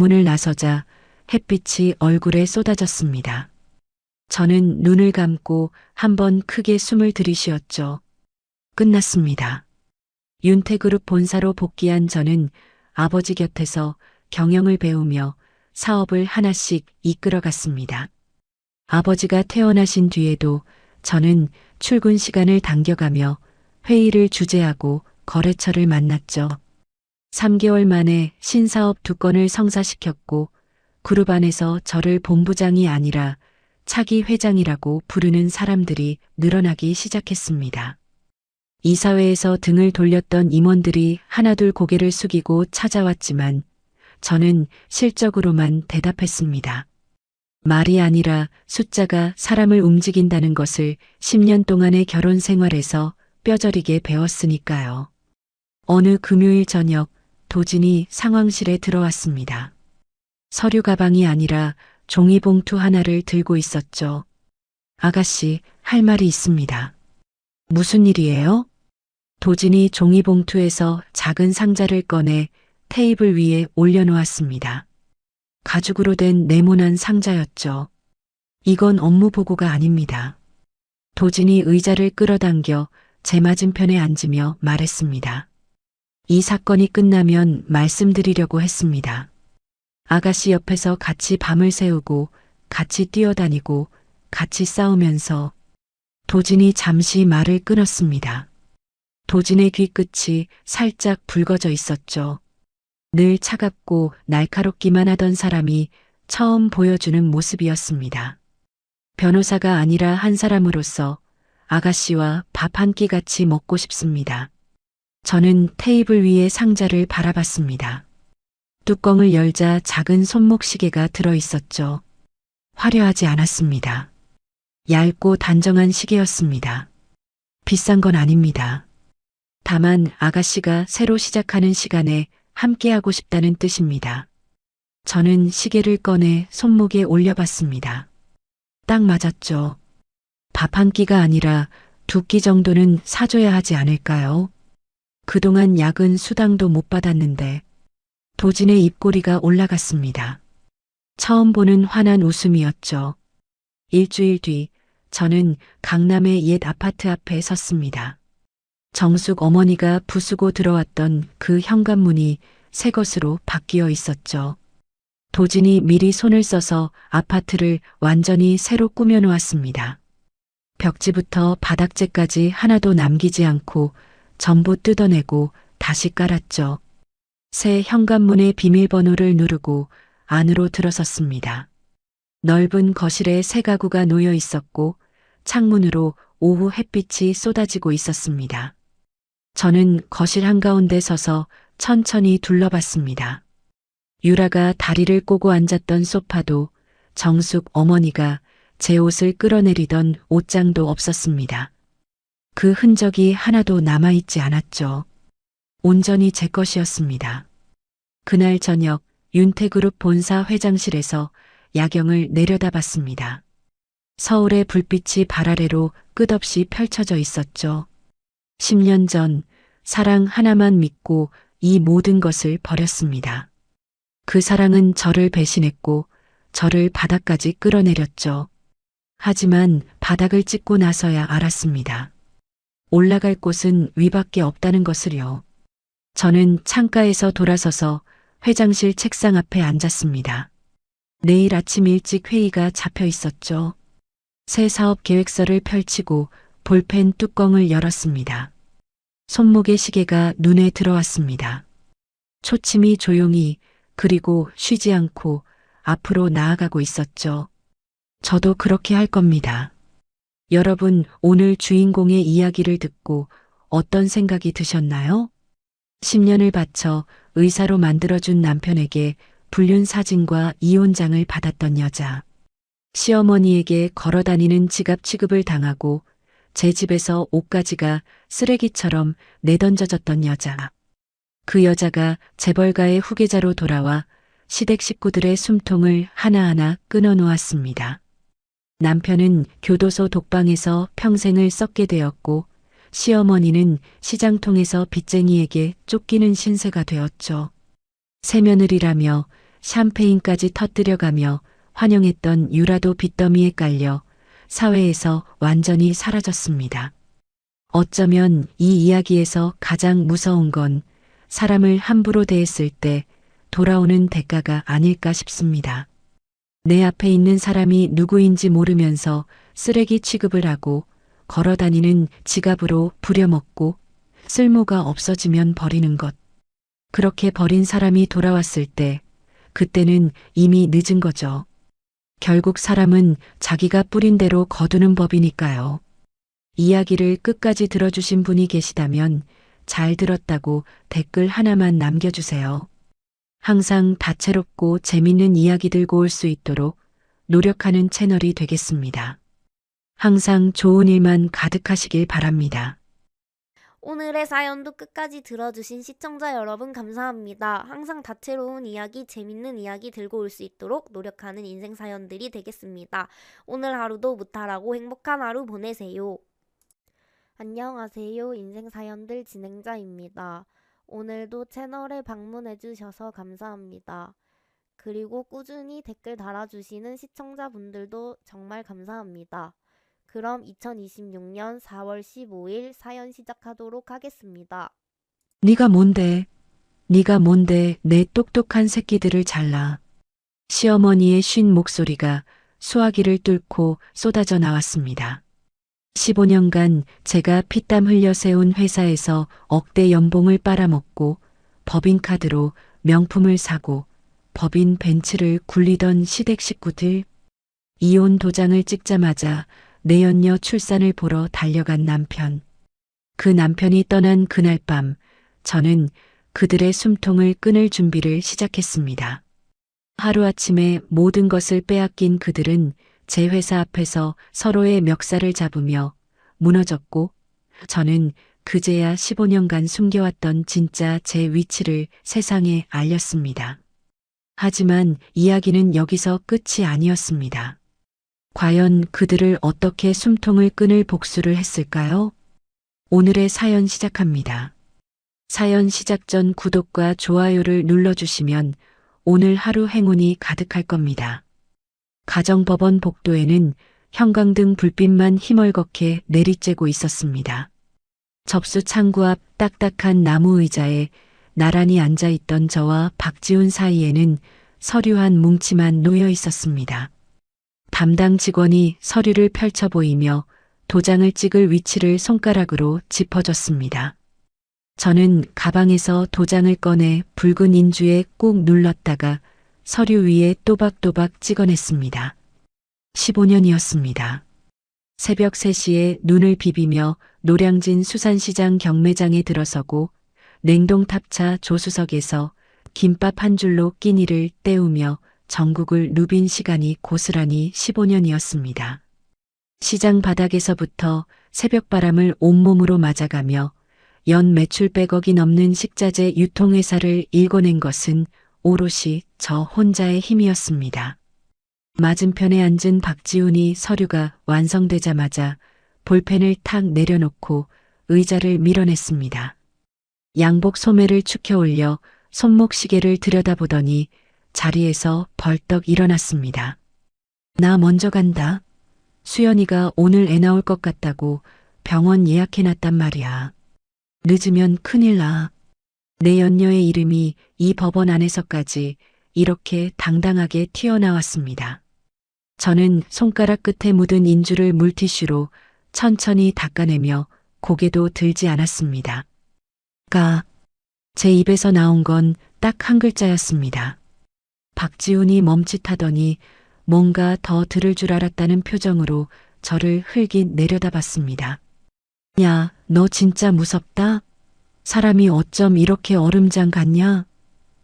문을 나서자 햇빛이 얼굴에 쏟아졌습니다. 저는 눈을 감고 한번 크게 숨을 들이쉬었죠. 끝났습니다. 윤태그룹 본사로 복귀한 저는 아버지 곁에서 경영을 배우며 사업을 하나씩 이끌어갔습니다. 아버지가 퇴원하신 뒤에도 저는 출근 시간을 당겨가며 회의를 주재하고 거래처를 만났죠. 3개월 만에 신사업 2건을 성사시켰고 그룹 안에서 저를 본부장이 아니라 차기 회장이라고 부르는 사람들이 늘어나기 시작했습니다. 이사회에서 등을 돌렸던 임원들이 하나둘 고개를 숙이고 찾아왔지만 저는 실적으로만 대답했습니다. 말이 아니라 숫자가 사람을 움직인다는 것을 10년 동안의 결혼 생활에서 뼈저리게 배웠으니까요. 어느 금요일 저녁 도진이 상황실에 들어왔습니다. 서류 가방이 아니라 종이봉투 하나를 들고 있었죠. 아가씨, 할 말이 있습니다. 무슨 일이에요? 도진이 종이봉투에서 작은 상자를 꺼내 테이블 위에 올려놓았습니다. 가죽으로 된 네모난 상자였죠. 이건 업무 보고가 아닙니다. 도진이 의자를 끌어당겨 제 맞은편에 앉으며 말했습니다. 이 사건이 끝나면 말씀드리려고 했습니다. 아가씨 옆에서 같이 밤을 새우고 같이 뛰어다니고 같이 싸우면서 도진이 잠시 말을 끊었습니다. 도진의 귀끝이 살짝 붉어져 있었죠. 늘 차갑고 날카롭기만 하던 사람이 처음 보여주는 모습이었습니다. 변호사가 아니라 한 사람으로서 아가씨와 밥 한 끼 같이 먹고 싶습니다. 저는 테이블 위의 상자를 바라봤습니다. 뚜껑을 열자 작은 손목시계가 들어있었죠. 화려하지 않았습니다. 얇고 단정한 시계였습니다. 비싼 건 아닙니다. 다만 아가씨가 새로 시작하는 시간에 함께하고 싶다는 뜻입니다. 저는 시계를 꺼내 손목에 올려봤습니다. 딱 맞았죠. 밥 한 끼가 아니라 2끼 정도는 사줘야 하지 않을까요? 그동안 야근 수당도 못 받았는데 도진의 입꼬리가 올라갔습니다. 처음 보는 환한 웃음이었죠. 일주일 뒤 저는 강남의 옛 아파트 앞에 섰습니다. 정숙 어머니가 부수고 들어왔던 그 현관문이 새 것으로 바뀌어 있었죠. 도진이 미리 손을 써서 아파트를 완전히 새로 꾸며 놓았습니다. 벽지부터 바닥재까지 하나도 남기지 않고 전부 뜯어내고 다시 깔았죠. 새 현관문의 비밀번호를 누르고 안으로 들어섰습니다. 넓은 거실에 새 가구가 놓여 있었고 창문으로 오후 햇빛이 쏟아지고 있었습니다. 저는 거실 한가운데 서서 천천히 둘러봤습니다. 유라가 다리를 꼬고 앉았던 소파도 정숙 어머니가 제 옷을 끌어내리던 옷장도 없었습니다. 그 흔적이 하나도 남아있지 않았죠. 온전히 제 것이었습니다. 그날 저녁 윤태그룹 본사 회장실에서 야경을 내려다봤습니다. 서울의 불빛이 발 아래로 끝없이 펼쳐져 있었죠. 10년 전 사랑 하나만 믿고 이 모든 것을 버렸습니다. 그 사랑은 저를 배신했고 저를 바닥까지 끌어내렸죠. 하지만 바닥을 찍고 나서야 알았습니다. 올라갈 곳은 위밖에 없다는 것을요. 저는 창가에서 돌아서서 회장실 책상 앞에 앉았습니다. 내일 아침 일찍 회의가 잡혀 있었죠. 새 사업 계획서를 펼치고 볼펜 뚜껑을 열었습니다. 손목의 시계가 눈에 들어왔습니다. 초침이 조용히 그리고 쉬지 않고 앞으로 나아가고 있었죠. 저도 그렇게 할 겁니다. 여러분, 오늘 주인공의 이야기를 듣고 어떤 생각이 드셨나요? 10년을 바쳐 의사로 만들어준 남편에게 불륜 사진과 이혼장을 받았던 여자. 시어머니에게 걸어다니는 지갑 취급을 당하고 제 집에서 옷가지가 쓰레기처럼 내던져졌던 여자. 그 여자가 재벌가의 후계자로 돌아와 시댁 식구들의 숨통을 하나하나 끊어놓았습니다. 남편은 교도소 독방에서 평생을 썩게 되었고 시어머니는 시장통에서 빚쟁이에게 쫓기는 신세가 되었죠. 새며느리라며 샴페인까지 터뜨려가며 환영했던 유라도 빚더미에 깔려 사회에서 완전히 사라졌습니다. 어쩌면 이 이야기에서 가장 무서운 건 사람을 함부로 대했을 때 돌아오는 대가가 아닐까 싶습니다. 내 앞에 있는 사람이 누구인지 모르면서 쓰레기 취급을 하고 걸어다니는 지갑으로 부려먹고 쓸모가 없어지면 버리는 것. 그렇게 버린 사람이 돌아왔을 때 그때는 이미 늦은 거죠. 결국 사람은 자기가 뿌린 대로 거두는 법이니까요. 이야기를 끝까지 들어주신 분이 계시다면 잘 들었다고 댓글 하나만 남겨주세요. 항상 다채롭고 재밌는 이야기 들고 올 수 있도록 노력하는 채널이 되겠습니다. 항상 좋은 일만 가득하시길 바랍니다. 오늘의 사연도 끝까지 들어주신 시청자 여러분 감사합니다. 항상 다채로운 이야기, 재밌는 이야기 들고 올 수 있도록 노력하는 인생 사연들이 되겠습니다. 오늘 하루도 무탈하고 행복한 하루 보내세요. 안녕하세요. 인생 사연들 진행자입니다. 오늘도 채널에 방문해주셔서 감사합니다. 그리고 꾸준히 댓글 달아주시는 시청자분들도 정말 감사합니다. 그럼 2026년 4월 15일 사연 시작하도록 하겠습니다. 네가 뭔데? 네가 뭔데 내 똑똑한 새끼들을 잘라. 시어머니의 쉰 목소리가 수화기를 뚫고 쏟아져 나왔습니다. 15년간 제가 피땀 흘려 세운 회사에서 억대 연봉을 빨아먹고 법인카드로 명품을 사고 법인 벤츠를 굴리던 시댁 식구들, 이혼 도장을 찍자마자 내연녀 출산을 보러 달려간 남편. 그 남편이 떠난 그날 밤 저는 그들의 숨통을 끊을 준비를 시작했습니다. 하루아침에 모든 것을 빼앗긴 그들은 제 회사 앞에서 서로의 멱살을 잡으며 무너졌고 저는 그제야 15년간 숨겨왔던 진짜 제 위치를 세상에 알렸습니다. 하지만 이야기는 여기서 끝이 아니었습니다. 과연 그들을 어떻게 숨통을 끊을 복수를 했을까요? 오늘의 사연 시작합니다. 사연 시작 전 구독과 좋아요를 눌러주시면 오늘 하루 행운이 가득할 겁니다. 가정법원 복도에는 형광등 불빛만 희멀겋게 내리쬐고 있었습니다. 접수 창구 앞 딱딱한 나무 의자에 나란히 앉아있던 저와 박지훈 사이에는 서류 한 뭉치만 놓여 있었습니다. 담당 직원이 서류를 펼쳐 보이며 도장을 찍을 위치를 손가락으로 짚어줬습니다. 저는 가방에서 도장을 꺼내 붉은 인주에 꾹 눌렀다가 서류 위에 또박또박 찍어냈습니다. 15년이었습니다. 새벽 3시에 눈을 비비며 노량진 수산시장 경매장에 들어서고 냉동탑차 조수석에서 김밥 한 줄로 끼니를 때우며 전국을 누빈 시간이 고스란히 15년이었습니다. 시장 바닥에서부터 새벽바람을 온몸으로 맞아가며 연 매출 100억이 넘는 식자재 유통회사를 일궈낸 것은 오롯이 저 혼자의 힘이었습니다. 맞은편에 앉은 박지훈이 서류가 완성되자마자 볼펜을 탁 내려놓고 의자를 밀어냈습니다. 양복 소매를 축혀 올려 손목시계를 들여다보더니 자리에서 벌떡 일어났습니다. 나 먼저 간다. 수연이가 오늘 애 나올 것 같다고 병원 예약해놨단 말이야. 늦으면 큰일 나. 내 연녀의 이름이 이 법원 안에서까지 이렇게 당당하게 튀어나왔습니다. 저는 손가락 끝에 묻은 인주를 물티슈로 천천히 닦아내며 고개도 들지 않았습니다. 제 입에서 나온 건 딱 한 글자였습니다. 박지훈이 멈칫하더니 뭔가 더 들을 줄 알았다는 표정으로 저를 흘깃 내려다봤습니다. 야, 너 진짜 무섭다? 사람이 어쩜 이렇게 얼음장 같냐?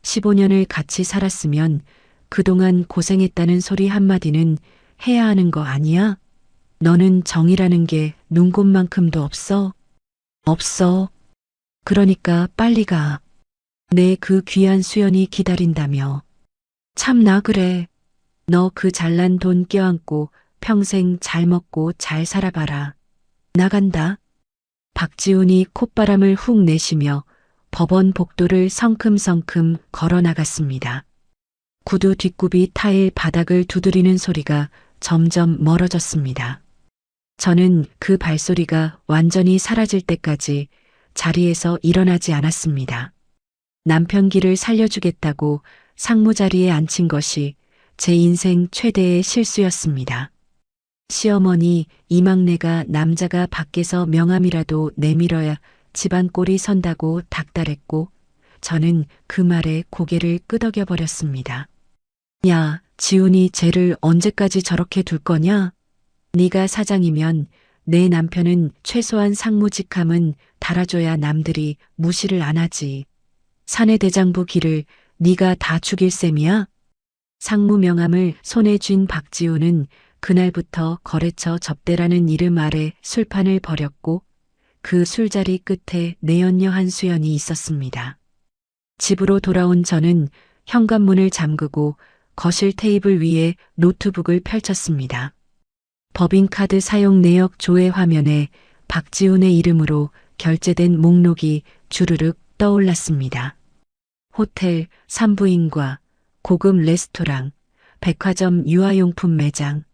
15년을 같이 살았으면 그동안 고생했다는 소리 한마디는 해야 하는 거 아니야? 너는 정이라는 게 눈곱만큼도 없어? 없어. 그러니까 빨리 가. 내 그 귀한 수연이 기다린다며. 참나 그래. 너 그 잘난 돈 껴안고 평생 잘 먹고 잘 살아봐라. 나간다. 박지훈이 콧바람을 훅 내쉬며 법원 복도를 성큼성큼 걸어 나갔습니다. 구두 뒷굽이 타일 바닥을 두드리는 소리가 점점 멀어졌습니다. 저는 그 발소리가 완전히 사라질 때까지 자리에서 일어나지 않았습니다. 남편 길을 살려주겠다고 상무자리에 앉힌 것이 제 인생 최대의 실수였습니다. 시어머니, 이 막내가 남자가 밖에서 명함이라도 내밀어야 집안 꼴이 선다고 닥달했고 저는 그 말에 고개를 끄덕여 버렸습니다. 야, 지훈이 쟤를 언제까지 저렇게 둘 거냐? 네가 사장이면 내 남편은 최소한 상무직함은 달아줘야 남들이 무시를 안 하지. 사내대장부 길을 네가 다 죽일 셈이야? 상무 명함을 손에 쥔 박지훈은 그날부터 거래처 접대라는 이름 아래 술판을 벌였고 그 술자리 끝에 내연녀 한수연이 있었습니다. 집으로 돌아온 저는 현관문을 잠그고 거실 테이블 위에 노트북을 펼쳤습니다. 법인카드 사용 내역 조회 화면에 박지훈의 이름으로 결제된 목록이 주르륵 떠올랐습니다. 호텔, 산부인과, 고급 레스토랑, 백화점 유아용품 매장.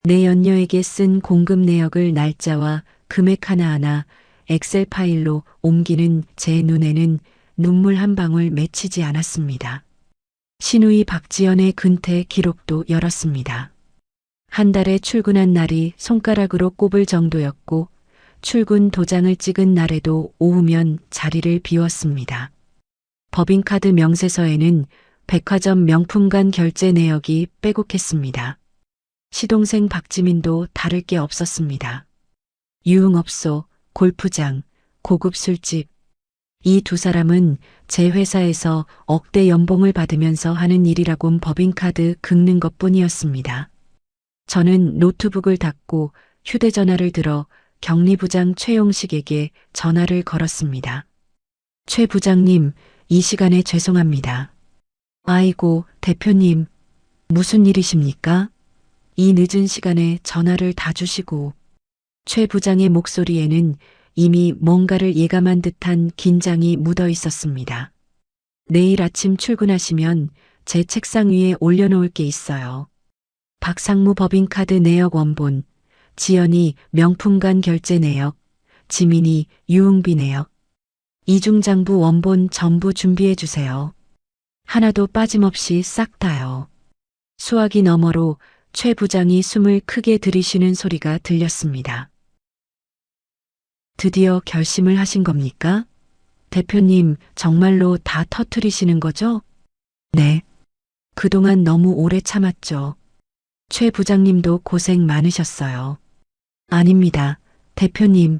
내 연녀에게 쓴 공급 내역을 날짜와 금액 하나하나 엑셀 파일로 옮기는 제 눈에는 눈물 한 방울 맺히지 않았습니다. 신우이 박지연의 근태 기록도 열었습니다. 한 달에 출근한 날이 손가락으로 꼽을 정도였고 출근 도장을 찍은 날에도 오후면 자리를 비웠습니다. 법인카드 명세서에는 백화점 명품관 결제 내역이 빼곡했습니다. 시동생 박지민도 다를 게 없었습니다. 유흥업소, 골프장, 고급 술집. 이 두 사람은 제 회사에서 억대 연봉을 받으면서 하는 일이라곤 법인카드 긁는 것뿐이었습니다. 저는 노트북을 닫고 휴대전화를 들어 경리부장 최용식에게 전화를 걸었습니다. 최 부장님, 이 시간에 죄송합니다. 아이고, 대표님, 무슨 일이십니까? 이 늦은 시간에 전화를 다 주시고. 최 부장의 목소리에는 이미 뭔가를 예감한 듯한 긴장이 묻어 있었습니다. 내일 아침 출근하시면 제 책상 위에 올려놓을 게 있어요. 박상무 법인카드 내역 원본, 지연이 명품관 결제 내역, 지민이 유흥비 내역. 이중장부 원본 전부 준비해 주세요. 하나도 빠짐없이 싹 다요. 수화기 너머로 최 부장이 숨을 크게 들이쉬는 소리가 들렸습니다. 드디어 결심을 하신 겁니까? 대표님, 정말로 다 터뜨리시는 거죠? 네. 그동안 너무 오래 참았죠. 최 부장님도 고생 많으셨어요. 아닙니다, 대표님.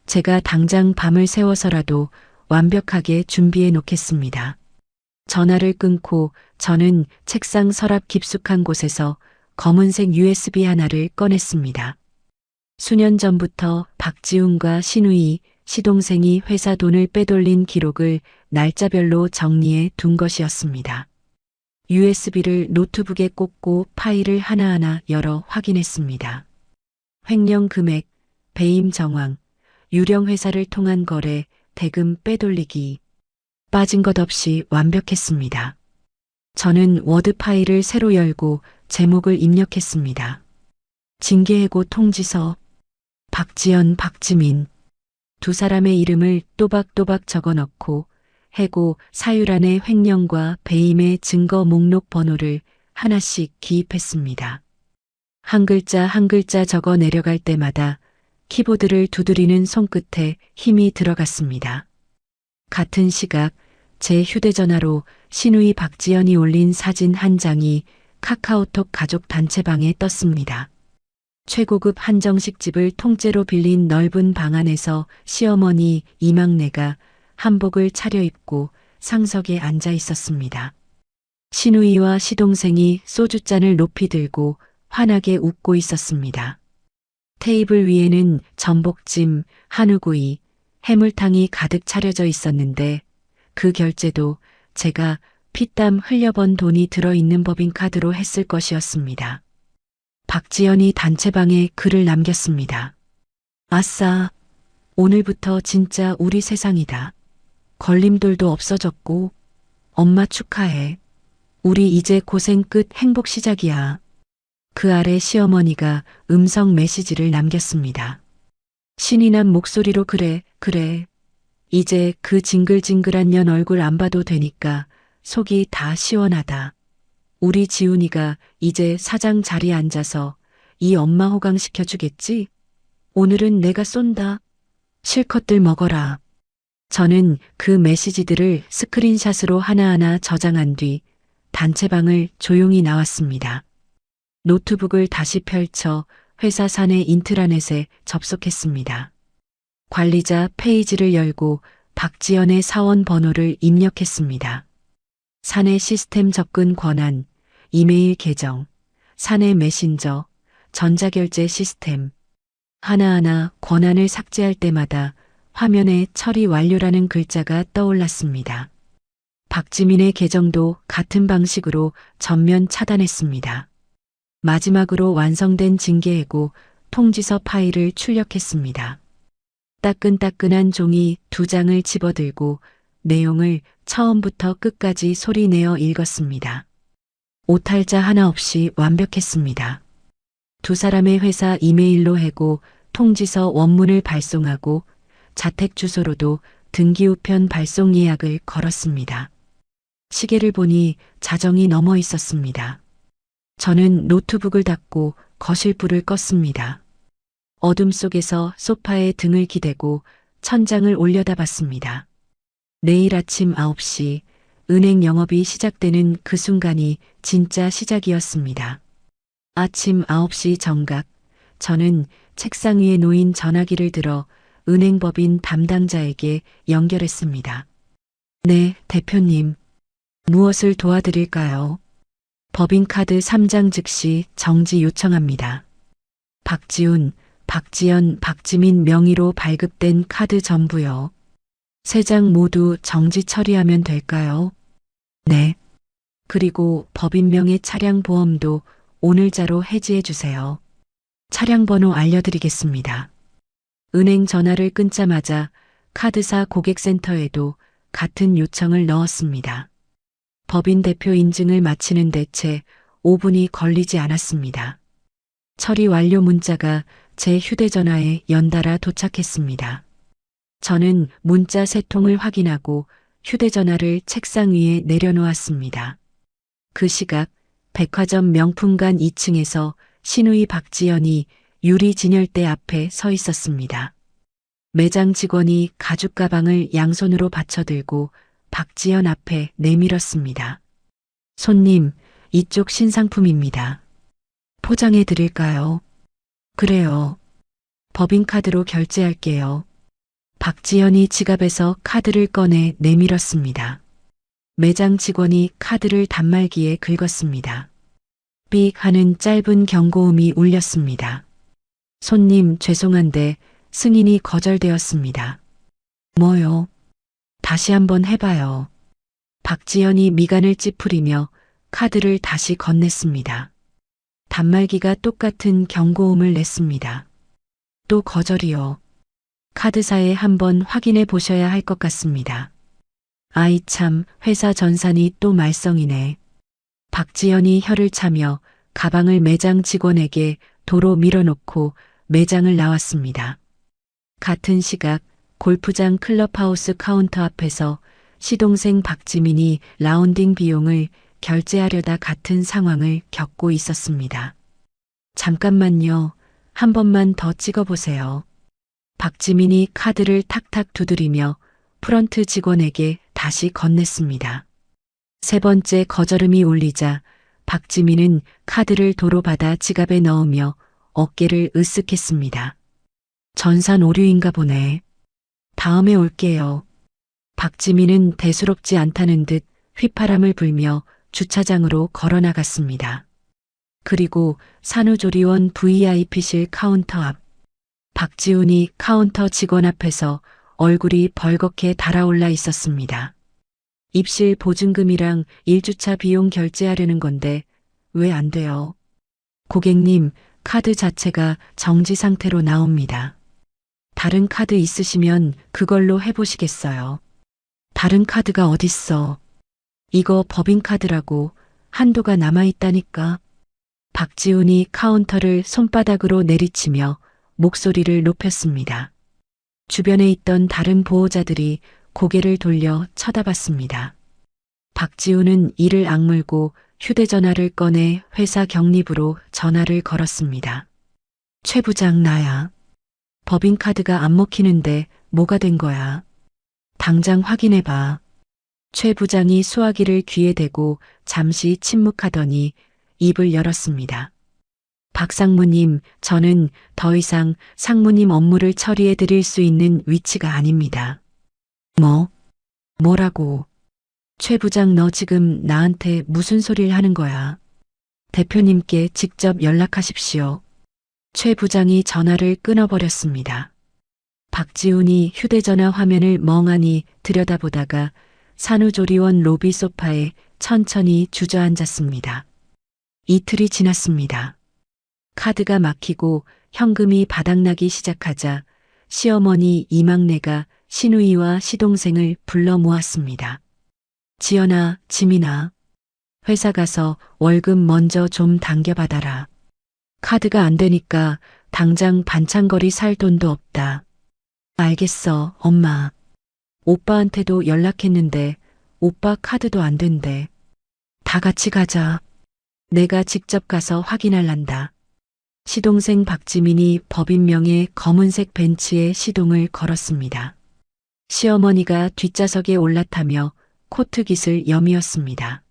제가 당장 밤을 새워서라도 완벽하게 준비해 놓겠습니다. 전화를 끊고 저는 책상 서랍 깊숙한 곳에서 검은색 USB 하나를 꺼냈습니다. 수년 전부터 박지훈과 신우이, 시동생이 회사 돈을 빼돌린 기록을 날짜별로 정리해 둔 것이었습니다. USB를 노트북에 꽂고 파일을 하나하나 열어 확인했습니다. 횡령 금액, 배임 정황, 유령 회사를 통한 거래, 대금 빼돌리기. 빠진 것 없이 완벽했습니다. 저는 워드 파일을 새로 열고 제목을 입력했습니다. 징계해고 통지서. 박지연, 박지민. 두 사람의 이름을 또박또박 적어넣고 해고 사유란의 횡령과 배임의 증거 목록 번호를 하나씩 기입했습니다. 한 글자 한 글자 적어 내려갈 때마다 키보드를 두드리는 손끝에 힘이 들어갔습니다. 같은 시각 제 휴대전화로 신우이 박지연이 올린 사진 한 장이 카카오톡 가족 단체방에 떴습니다. 최고급 한정식집을 통째로 빌린 넓은 방 안에서 시어머니 이막내가 한복을 차려입고 상석에 앉아 있었습니다. 신우이와 시동생이 소주잔을 높이 들고 환하게 웃고 있었습니다. 테이블 위에는 전복찜, 한우구이, 해물탕이 가득 차려져 있었는데 그 결제도 제가 피땀 흘려번 돈이 들어있는 법인카드로 했을 것이었습니다. 박지연이 단체방에 글을 남겼습니다. 아싸, 오늘부터 진짜 우리 세상이다. 걸림돌도 없어졌고 엄마 축하해. 우리 이제 고생 끝 행복 시작이야. 그 아래 시어머니가 음성 메시지를 남겼습니다. 신이 난 목소리로 그래. 이제 그 징글징글한 년 얼굴 안 봐도 되니까 속이 다 시원하다. 우리 지훈이가 이제 사장 자리에 앉아서 이 엄마 호강시켜주겠지? 오늘은 내가 쏜다. 실컷들 먹어라. 저는 그 메시지들을 스크린샷으로 하나하나 저장한 뒤 단체방을 조용히 나왔습니다. 노트북을 다시 펼쳐 회사 사내 인트라넷에 접속했습니다. 관리자 페이지를 열고 박지연의 사원 번호를 입력했습니다. 사내 시스템 접근 권한, 이메일 계정, 사내 메신저, 전자결제 시스템. 하나하나 권한을 삭제할 때마다 화면에 처리 완료라는 글자가 떠올랐습니다. 박지민의 계정도 같은 방식으로 전면 차단했습니다. 마지막으로 완성된 징계예고 통지서 파일을 출력했습니다. 따끈따끈한 종이 2장을 집어들고 내용을 처음부터 끝까지 소리내어 읽었습니다. 오탈자 하나 없이 완벽했습니다. 2사람의 회사 이메일로 해고 통지서 원문을 발송하고 자택 주소로도 등기우편 발송 예약을 걸었습니다. 시계를 보니 자정이 넘어 있었습니다. 저는 노트북을 닫고 거실불을 껐습니다. 어둠 속에서 소파에 등을 기대고 천장을 올려다봤습니다. 내일 아침 9시 은행 영업이 시작되는 그 순간이 진짜 시작이었습니다. 아침 9시 정각, 저는 책상 위에 놓인 전화기를 들어 은행법인 담당자에게 연결했습니다. 네, 대표님. 무엇을 도와드릴까요? 법인카드 3장 즉시 정지 요청합니다. 박지훈, 박지연, 박지민 명의로 발급된 카드 전부요. 3장 모두 정지 처리하면 될까요? 네. 그리고 법인명의 차량 보험도 오늘자로 해지해 주세요. 차량 번호 알려드리겠습니다. 은행 전화를 끊자마자 카드사 고객센터에도 같은 요청을 넣었습니다. 법인 대표 인증을 마치는 데 채 5분이 걸리지 않았습니다. 처리 완료 문자가 제 휴대전화에 연달아 도착했습니다. 저는 문자 3통을 확인하고 휴대전화를 책상 위에 내려놓았습니다. 그 시각 백화점 명품관 2층에서 신우이 박지연이 유리 진열대 앞에 서 있었습니다. 매장 직원이 가죽 가방을 양손으로 받쳐들고 박지연 앞에 내밀었습니다. 손님, 이쪽 신상품입니다. 포장해 드릴까요? 그래요. 법인카드로 결제할게요. 박지연이 지갑에서 카드를 꺼내 내밀었습니다. 매장 직원이 카드를 단말기에 긁었습니다. 삑 하는 짧은 경고음이 울렸습니다. 손님, 죄송한데 승인이 거절되었습니다. 뭐요? 다시 한번 해봐요. 박지연이 미간을 찌푸리며 카드를 다시 건넸습니다. 단말기가 똑같은 경고음을 냈습니다. 또 거절이요. 카드사에 한번 확인해 보셔야 할 것 같습니다. 아이 참, 회사 전산이 또 말썽이네. 박지연이 혀를 차며 가방을 매장 직원에게 도로 밀어놓고 매장을 나왔습니다. 같은 시각 골프장 클럽하우스 카운터 앞에서 시동생 박지민이 라운딩 비용을 결제하려다 같은 상황을 겪고 있었습니다. 잠깐만요. 한 번만 더 찍어보세요. 박지민이 카드를 탁탁 두드리며 프런트 직원에게 다시 건넸습니다. 3번째 거절음이 울리자 박지민은 카드를 도로 받아 지갑에 넣으며 어깨를 으쓱했습니다. 전산 오류인가 보네. 다음에 올게요. 박지민은 대수롭지 않다는 듯 휘파람을 불며 주차장으로 걸어 나갔습니다. 그리고 산후조리원 VIP실 카운터 앞. 박지훈이 카운터 직원 앞에서 얼굴이 벌겋게 달아올라 있었습니다. 입실 보증금이랑 1주차 비용 결제하려는 건데 왜 안 돼요? 고객님, 카드 자체가 정지 상태로 나옵니다. 다른 카드 있으시면 그걸로 해보시겠어요? 다른 카드가 어딨어? 이거 법인카드라고 한도가 남아있다니까. 박지훈이 카운터를 손바닥으로 내리치며 목소리를 높였습니다. 주변에 있던 다른 보호자들이 고개를 돌려 쳐다봤습니다. 박지훈은 이를 악물고 휴대전화를 꺼내 회사 경립으로 전화를 걸었습니다. 최 부장 나야. 법인카드가 안 먹히는데 뭐가 된 거야? 당장 확인해봐. 최 부장이 수화기를 귀에 대고 잠시 침묵하더니 입을 열었습니다. 박 상무님, 저는 더 이상 상무님 업무를 처리해 드릴 수 있는 위치가 아닙니다. 뭐라고? 최 부장 너 지금 나한테 무슨 소리를 하는 거야? 대표님께 직접 연락하십시오. 최 부장이 전화를 끊어버렸습니다. 박지훈이 휴대전화 화면을 멍하니 들여다보다가 산후조리원 로비 소파에 천천히 주저앉았습니다. 이틀이 지났습니다. 카드가 막히고 현금이 바닥나기 시작하자 시어머니 이막내가 시누이와 시동생을 불러 모았습니다. 지연아, 지민아, 회사 가서 월급 먼저 좀 당겨받아라. 카드가 안 되니까 당장 반찬거리 살 돈도 없다. 알겠어, 엄마. 오빠한테도 연락했는데 오빠 카드도 안 된대. 다 같이 가자. 내가 직접 가서 확인할란다. 시동생 박지민이 법인명의 검은색 벤츠에 시동을 걸었습니다. 시어머니가 뒷좌석에 올라타며 코트깃을 여미었습니다.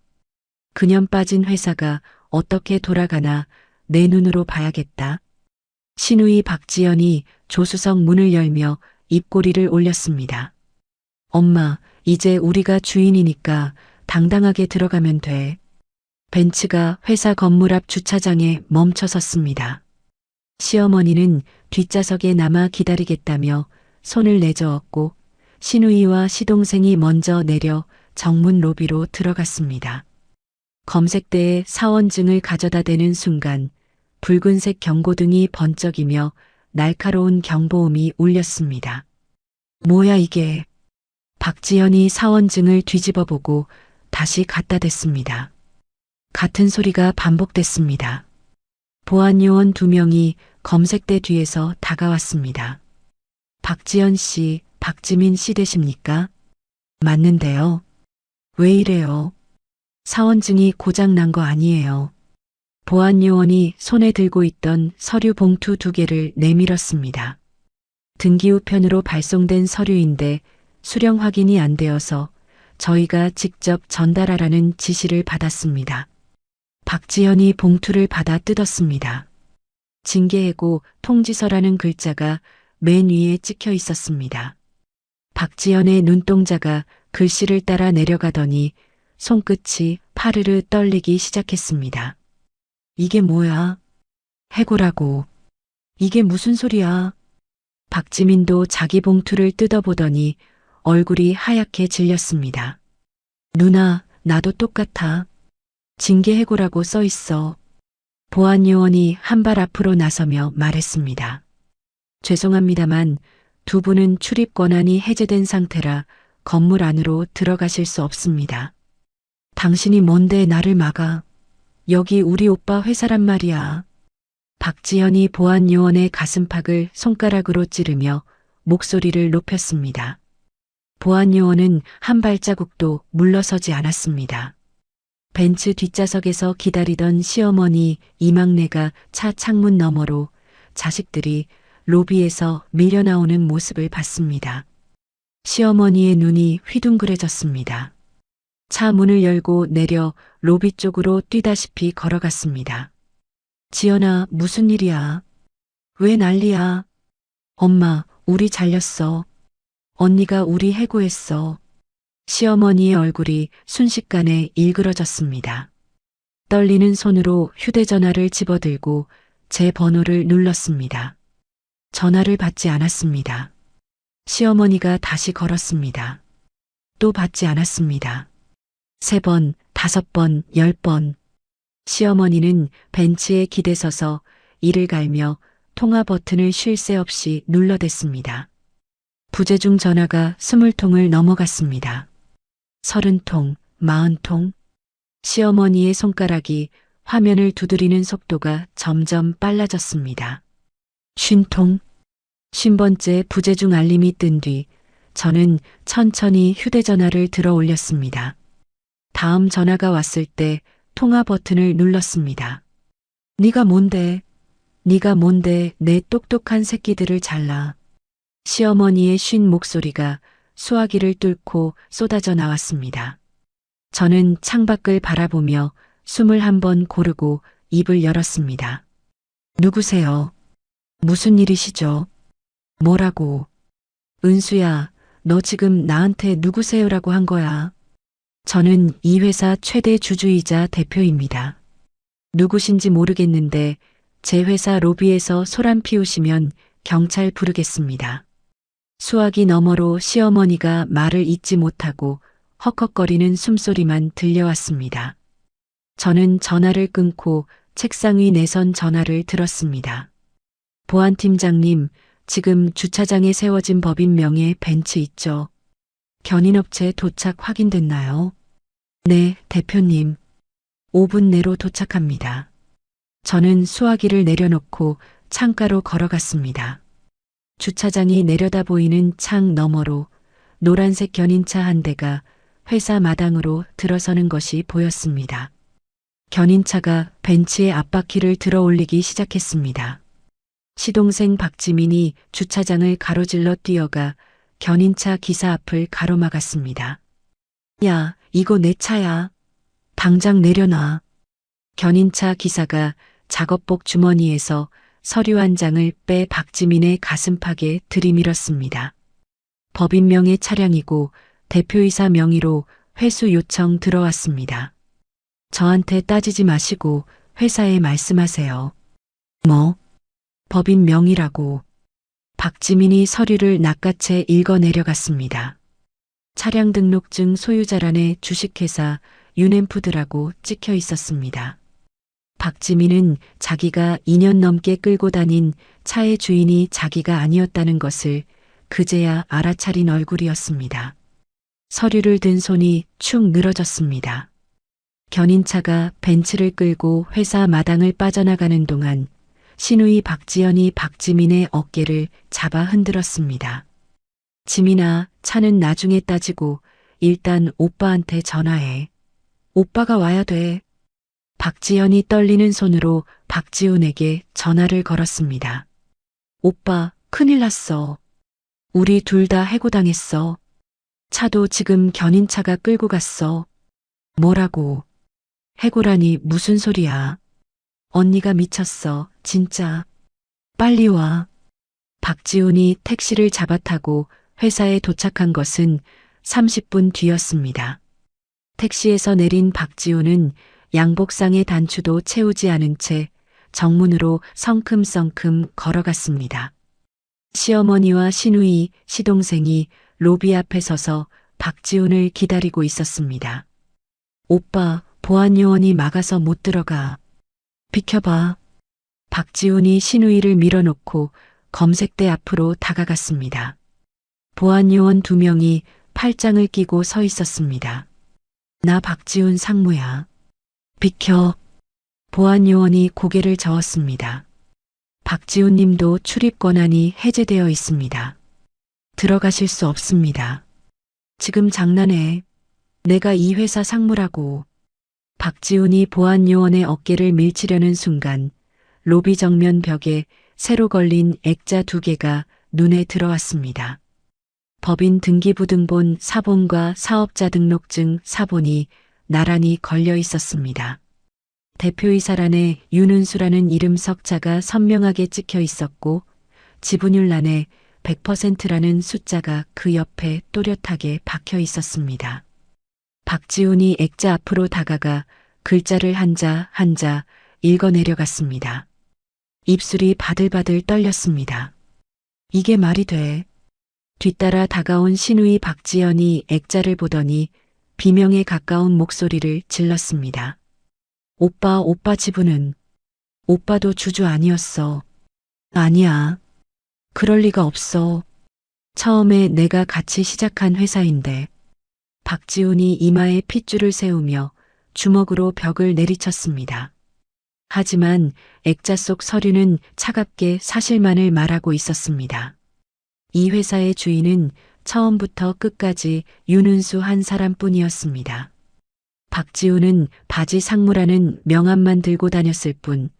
그년 빠진 회사가 어떻게 돌아가나 내 눈으로 봐야겠다. 시누이 박지연이 조수석 문을 열며 입꼬리를 올렸습니다. 엄마, 이제 우리가 주인이니까 당당하게 들어가면 돼. 벤츠가 회사 건물 앞 주차장에 멈춰 섰습니다. 시어머니는 뒷좌석에 남아 기다리겠다며 손을 내저었고 시누이와 시동생이 먼저 내려 정문 로비로 들어갔습니다. 검색대에 사원증을 가져다 대는 순간 붉은색 경고등이 번쩍이며 날카로운 경보음이 울렸습니다. 뭐야 이게? 박지연이 사원증을 뒤집어 보고 다시 갖다 댔습니다. 같은 소리가 반복됐습니다. 보안요원 2명이 검색대 뒤에서 다가왔습니다. 박지연 씨, 박지민 씨 되십니까? 맞는데요. 왜 이래요? 사원증이 고장 난 거 아니에요. 보안요원이 손에 들고 있던 서류 봉투 2개를 내밀었습니다. 등기우편으로 발송된 서류인데 수령 확인이 안 되어서 저희가 직접 전달하라는 지시를 받았습니다. 박지연이 봉투를 받아 뜯었습니다. 징계해고 통지서라는 글자가 맨 위에 찍혀 있었습니다. 박지연의 눈동자가 글씨를 따라 내려가더니 손끝이 파르르 떨리기 시작했습니다. 이게 뭐야? 해고라고. 이게 무슨 소리야? 박지민도 자기 봉투를 뜯어보더니 얼굴이 하얗게 질렸습니다. 누나, 나도 똑같아. 징계해고라고 써 있어. 보안요원이 한 발 앞으로 나서며 말했습니다. 죄송합니다만 두 분은 출입 권한이 해제된 상태라 건물 안으로 들어가실 수 없습니다. 당신이 뭔데 나를 막아? 여기 우리 오빠 회사란 말이야. 박지현이 보안요원의 가슴팍을 손가락으로 찌르며 목소리를 높였습니다. 보안요원은 한 발자국도 물러서지 않았습니다. 벤츠 뒷좌석에서 기다리던 시어머니 이막내가 차 창문 너머로 자식들이 로비에서 밀려나오는 모습을 봤습니다. 시어머니의 눈이 휘둥그레졌습니다. 차 문을 열고 내려 로비 쪽으로 뛰다시피 걸어갔습니다. 지연아, 무슨 일이야? 왜 난리야? 엄마, 우리 잘렸어. 언니가 우리 해고했어. 시어머니의 얼굴이 순식간에 일그러졌습니다. 떨리는 손으로 휴대전화를 집어들고 제 번호를 눌렀습니다. 전화를 받지 않았습니다. 시어머니가 다시 걸었습니다. 또 받지 않았습니다. 3번, 5번, 10번. 시어머니는 벤치에 기대서서 이를 갈며 통화 버튼을 쉴 새 없이 눌러댔습니다. 부재중 전화가 20통을 넘어갔습니다. 30통, 40통. 시어머니의 손가락이 화면을 두드리는 속도가 점점 빨라졌습니다. 50통, 50번째 부재중 알림이 뜬 뒤 저는 천천히 휴대전화를 들어 올렸습니다. 다음 전화가 왔을 때 통화 버튼을 눌렀습니다. 네가 뭔데? 네가 뭔데 내 똑똑한 새끼들을 잘라. 시어머니의 쉰 목소리가 수화기를 뚫고 쏟아져 나왔습니다. 저는 창밖을 바라보며 숨을 한번 고르고 입을 열었습니다. 누구세요? 무슨 일이시죠? 뭐라고? 은수야, 너 지금 나한테 누구세요라고 한 거야. 저는 이 회사 최대 주주이자 대표입니다. 누구신지 모르겠는데 제 회사 로비에서 소란 피우시면 경찰 부르겠습니다. 수화기 너머로 시어머니가 말을 잇지 못하고 헉헉거리는 숨소리만 들려왔습니다. 저는 전화를 끊고 책상 위 내선 전화를 들었습니다. 보안팀장님, 지금 주차장에 세워진 법인명의 벤츠 있죠? 견인업체 도착 확인됐나요? 네, 대표님. 5분 내로 도착합니다. 저는 수화기를 내려놓고 창가로 걸어갔습니다. 주차장이 내려다 보이는 창 너머로 노란색 견인차 한 대가 회사 마당으로 들어서는 것이 보였습니다. 견인차가 벤츠의 앞바퀴를 들어 올리기 시작했습니다. 시동생 박지민이 주차장을 가로질러 뛰어가 견인차 기사 앞을 가로막았습니다. 야, 이거 내 차야. 당장 내려놔. 견인차 기사가 작업복 주머니에서 서류 한 장을 빼 박지민의 가슴팍에 들이밀었습니다. 법인명의 차량이고 대표이사 명의로 회수 요청 들어왔습니다. 저한테 따지지 마시고 회사에 말씀하세요. 뭐? 법인 명의라고. 박지민이 서류를 낚아채 읽어 내려갔습니다. 차량 등록증 소유자란에 주식회사 유넨푸드라고 찍혀 있었습니다. 박지민은 자기가 2년 넘게 끌고 다닌 차의 주인이 자기가 아니었다는 것을 그제야 알아차린 얼굴이었습니다. 서류를 든 손이 축 늘어졌습니다. 견인차가 벤츠를 끌고 회사 마당을 빠져나가는 동안 시누이 박지연이 박지민의 어깨를 잡아 흔들었습니다. 지민아, 차는 나중에 따지고 일단 오빠한테 전화해. 오빠가 와야 돼. 박지연이 떨리는 손으로 박지훈에게 전화를 걸었습니다. 오빠, 큰일 났어. 우리 둘 다 해고당했어. 차도 지금 견인차가 끌고 갔어. 뭐라고? 해고라니 무슨 소리야? 언니가 미쳤어, 진짜. 빨리 와. 박지훈이 택시를 잡아타고 회사에 도착한 것은 30분 뒤였습니다. 택시에서 내린 박지훈은 양복상의 단추도 채우지 않은 채 정문으로 성큼성큼 걸어갔습니다. 시어머니와 시누이, 시동생이 로비 앞에 서서 박지훈을 기다리고 있었습니다. 오빠, 보안요원이 막아서 못 들어가. 비켜봐. 박지훈이 시누이를 밀어놓고 검색대 앞으로 다가갔습니다. 보안요원 2명이 팔짱을 끼고 서 있었습니다. 나 박지훈 상무야. 비켜. 보안요원이 고개를 저었습니다. 박지훈 님도 출입 권한이 해제되어 있습니다. 들어가실 수 없습니다. 지금 장난해. 내가 이 회사 상무라고. 박지훈이 보안요원의 어깨를 밀치려는 순간 로비 정면 벽에 새로 걸린 액자 2개가 눈에 들어왔습니다. 법인 등기부등본 사본과 사업자 등록증 사본이 나란히 걸려 있었습니다. 대표이사란에 윤은수라는 이름 석자가 선명하게 찍혀 있었고 지분율란에 100%라는 숫자가 그 옆에 또렷하게 박혀 있었습니다. 박지훈이 액자 앞으로 다가가 글자를 한자 한자 읽어 내려갔습니다. 입술이 바들바들 떨렸습니다. 이게 말이 돼. 뒤따라 다가온 시누이 박지연이 액자를 보더니 비명에 가까운 목소리를 질렀습니다. 오빠 지분은? 오빠도 주주 아니었어. 아니야. 그럴 리가 없어. 처음에 내가 같이 시작한 회사인데. 박지훈이 이마에 핏줄을 세우며 주먹으로 벽을 내리쳤습니다. 하지만 액자 속 서류는 차갑게 사실만을 말하고 있었습니다. 이 회사의 주인은 처음부터 끝까지 윤은수 한 사람뿐이었습니다. 박지우는 바지 상무라는 명함만 들고 다녔을 뿐,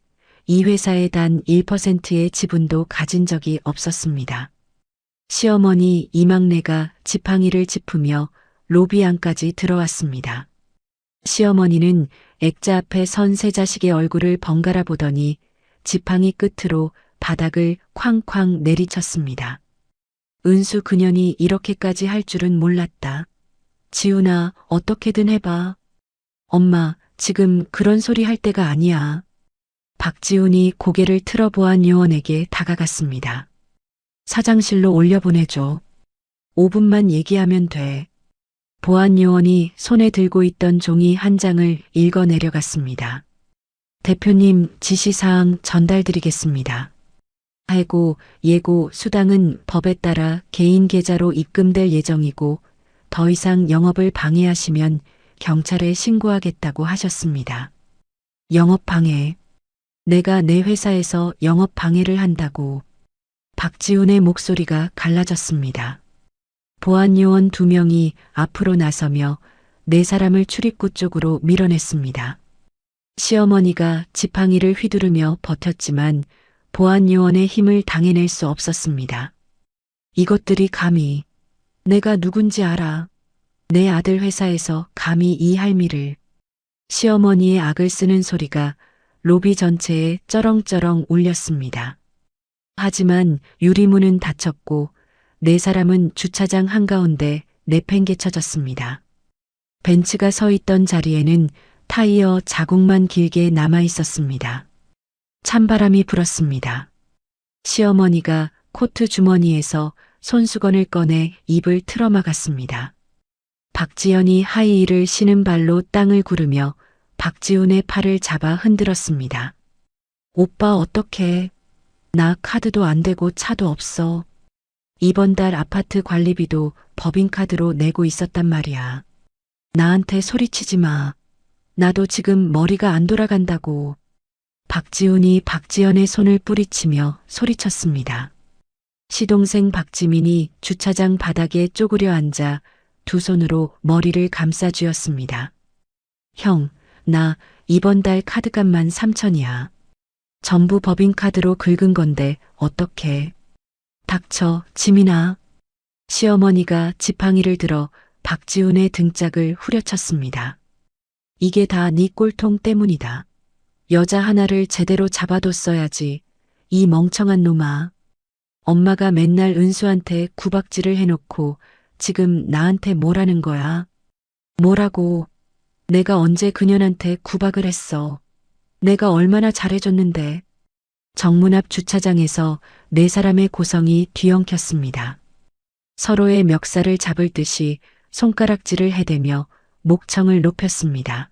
이 회사에 단 1%의 지분도 가진 적이 없었습니다. 시어머니 이막내가 지팡이를 짚으며 로비 안까지 들어왔습니다. 시어머니는 액자 앞에 선 세 자식의 얼굴을 번갈아 보더니 지팡이 끝으로 바닥을 쾅쾅 내리쳤습니다. 은수 그년이 이렇게까지 할 줄은 몰랐다. 지훈아, 어떻게든 해봐. 엄마, 지금 그런 소리 할 때가 아니야. 박지훈이 고개를 틀어보안 요원에게 다가갔습니다. 사장실로 올려보내줘. 5분만 얘기하면 돼. 보안 요원이 손에 들고 있던 종이 한 장을 읽어 내려갔습니다. 대표님 지시사항 전달드리겠습니다. 해고, 예고, 수당은 법에 따라 개인 계좌로 입금될 예정이고 더 이상 영업을 방해하시면 경찰에 신고하겠다고 하셨습니다. 영업 방해. 내가 내 회사에서 영업 방해를 한다고. 박지훈의 목소리가 갈라졌습니다. 보안 요원 2명이 앞으로 나서며 4사람을 출입구 쪽으로 밀어냈습니다. 시어머니가 지팡이를 휘두르며 버텼지만 보안 요원의 힘을 당해낼 수 없었습니다. 이것들이 감히 내가 누군지 알아. 내 아들 회사에서 감히 이 할미를. 시어머니의 악을 쓰는 소리가 로비 전체에 쩌렁쩌렁 울렸습니다. 하지만 유리문은 닫혔고 4사람은 주차장 한가운데 내팽개쳐졌습니다. 벤츠가 서 있던 자리에는 타이어 자국만 길게 남아 있었습니다. 찬바람이 불었습니다. 시어머니가 코트 주머니에서 손수건을 꺼내 입을 틀어막았습니다. 박지연이 하이힐을 신은 발로 땅을 구르며 박지훈의 팔을 잡아 흔들었습니다. 오빠 어떡해. 나 카드도 안 되고 차도 없어. 이번 달 아파트 관리비도 법인카드로 내고 있었단 말이야. 나한테 소리치지 마. 나도 지금 머리가 안 돌아간다고. 박지훈이 박지연의 손을 뿌리치며 소리쳤습니다. 시동생 박지민이 주차장 바닥에 쪼그려 앉아 2 손으로 머리를 감싸쥐었습니다. 형, 나 이번 달 카드값만 3천이야. 전부 법인카드로 긁은 건데 어떡해. 닥쳐, 지민아. 시어머니가 지팡이를 들어 박지훈의 등짝을 후려쳤습니다. 이게 다 네 꼴통 때문이다. 여자 하나를 제대로 잡아뒀어야지. 이 멍청한 놈아. 엄마가 맨날 은수한테 구박질을 해놓고 지금 나한테 뭐라는 거야? 뭐라고? 내가 언제 그년한테 구박을 했어. 내가 얼마나 잘해줬는데. 정문 앞 주차장에서 4사람의 고성이 뒤엉켰습니다. 서로의 멱살을 잡을 듯이 손가락질을 해대며 목청을 높였습니다.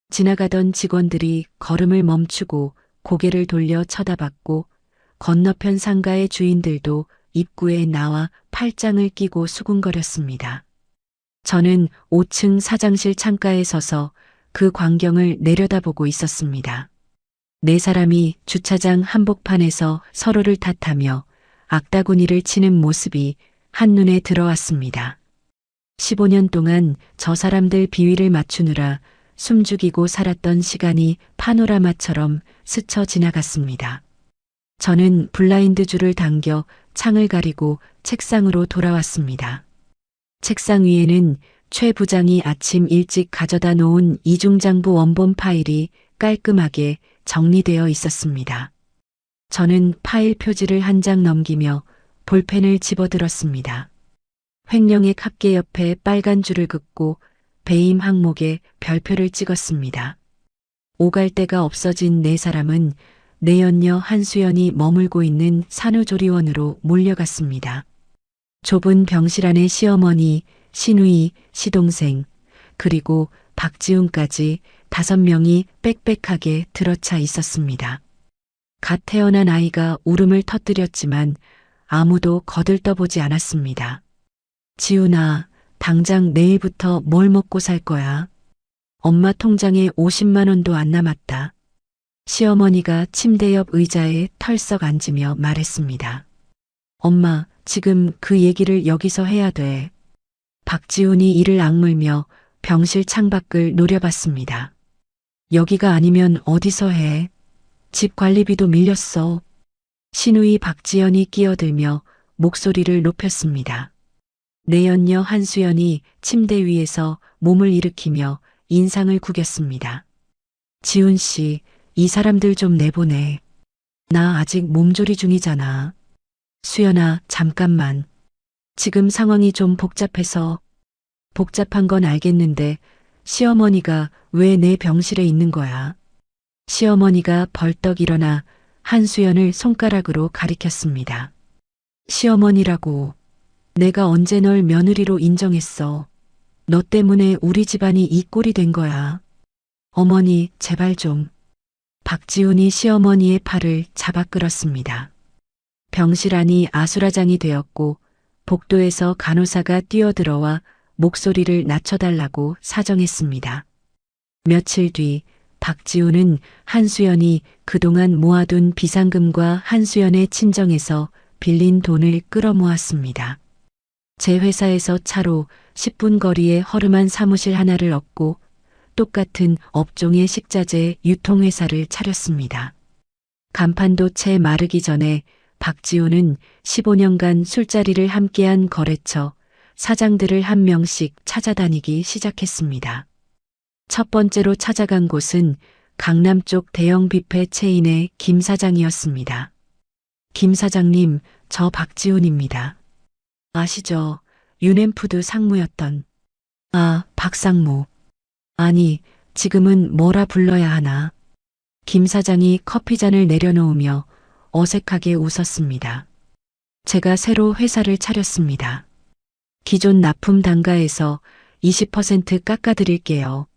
지나가던 직원들이 걸음을 멈추고 고개를 돌려 쳐다봤고 건너편 상가의 주인들도 입구에 나와 팔짱을 끼고 수군거렸습니다. 저는 5층 사장실 창가에 서서 그 광경을 내려다보고 있었습니다. 4사람이 주차장 한복판에서 서로를 탓하며 악다구니를 치는 모습이 한눈에 들어왔습니다. 15년 동안 저 사람들 비위를 맞추느라 숨죽이고 살았던 시간이 파노라마처럼 스쳐 지나갔습니다. 저는 블라인드 줄을 당겨 창을 가리고 책상으로 돌아왔습니다. 책상 위에는 최 부장이 아침 일찍 가져다 놓은 이중장부 원본 파일이 깔끔하게 정리되어 있었습니다. 저는 파일 표지를 한 장 넘기며 볼펜을 집어들었습니다. 횡령액 합계 옆에 빨간 줄을 긋고 배임 항목에 별표를 찍었습니다. 오갈 데가 없어진 4사람은 내연녀 한수연이 머물고 있는 산후조리원으로 몰려갔습니다. 좁은 병실 안에 시어머니, 시누이, 시동생, 그리고 박지훈까지 5명이 빽빽하게 들어차 있었습니다. 갓 태어난 아이가 울음을 터뜨렸지만 아무도 거들떠보지 않았습니다. 지훈아, 당장 내일부터 뭘 먹고 살 거야? 엄마 통장에 50만 원도 안 남았다. 시어머니가 침대 옆 의자에 털썩 앉으며 말했습니다. 엄마, 지금 그 얘기를 여기서 해야 돼. 박지훈이 이를 악물며 병실 창밖을 노려봤습니다. 여기가 아니면 어디서 해? 집 관리비도 밀렸어. 신우이 박지연이 끼어들며 목소리를 높였습니다. 내연녀 한수연이 침대 위에서 몸을 일으키며 인상을 구겼습니다. 지훈 씨, 이 사람들 좀 내보내. 나 아직 몸조리 중이잖아. 수연아, 잠깐만. 지금 상황이 좀 복잡해서. 복잡한 건 알겠는데 시어머니가 왜 내 병실에 있는 거야? 시어머니가 벌떡 일어나 한수연을 손가락으로 가리켰습니다. 시어머니라고. 내가 언제 널 며느리로 인정했어. 너 때문에 우리 집안이 이 꼴이 된 거야. 어머니, 제발 좀. 박지훈이 시어머니의 팔을 잡아 끌었습니다. 병실 안이 아수라장이 되었고 복도에서 간호사가 뛰어들어와 목소리를 낮춰달라고 사정했습니다. 며칠 뒤 박지훈은 한수연이 그동안 모아둔 비상금과 한수연의 친정에서 빌린 돈을 끌어모았습니다. 제 회사에서 차로 10분 거리에 허름한 사무실 하나를 얻고 똑같은 업종의 식자재 유통회사를 차렸습니다. 간판도 채 마르기 전에 박지훈은 15년간 술자리를 함께한 거래처 사장들을 한 명씩 찾아다니기 시작했습니다. 첫 번째로 찾아간 곳은 강남 쪽 대형 뷔페 체인의 김 사장이었습니다. 김 사장님, 저 박지훈입니다. 아시죠? 유넨푸드 상무였던. 아, 박상무. 아니, 지금은 뭐라 불러야 하나. 김 사장이 커피잔을 내려놓으며 어색하게 웃었습니다. 제가 새로 회사를 차렸습니다. 기존 납품 단가에서 20% 깎아드릴게요.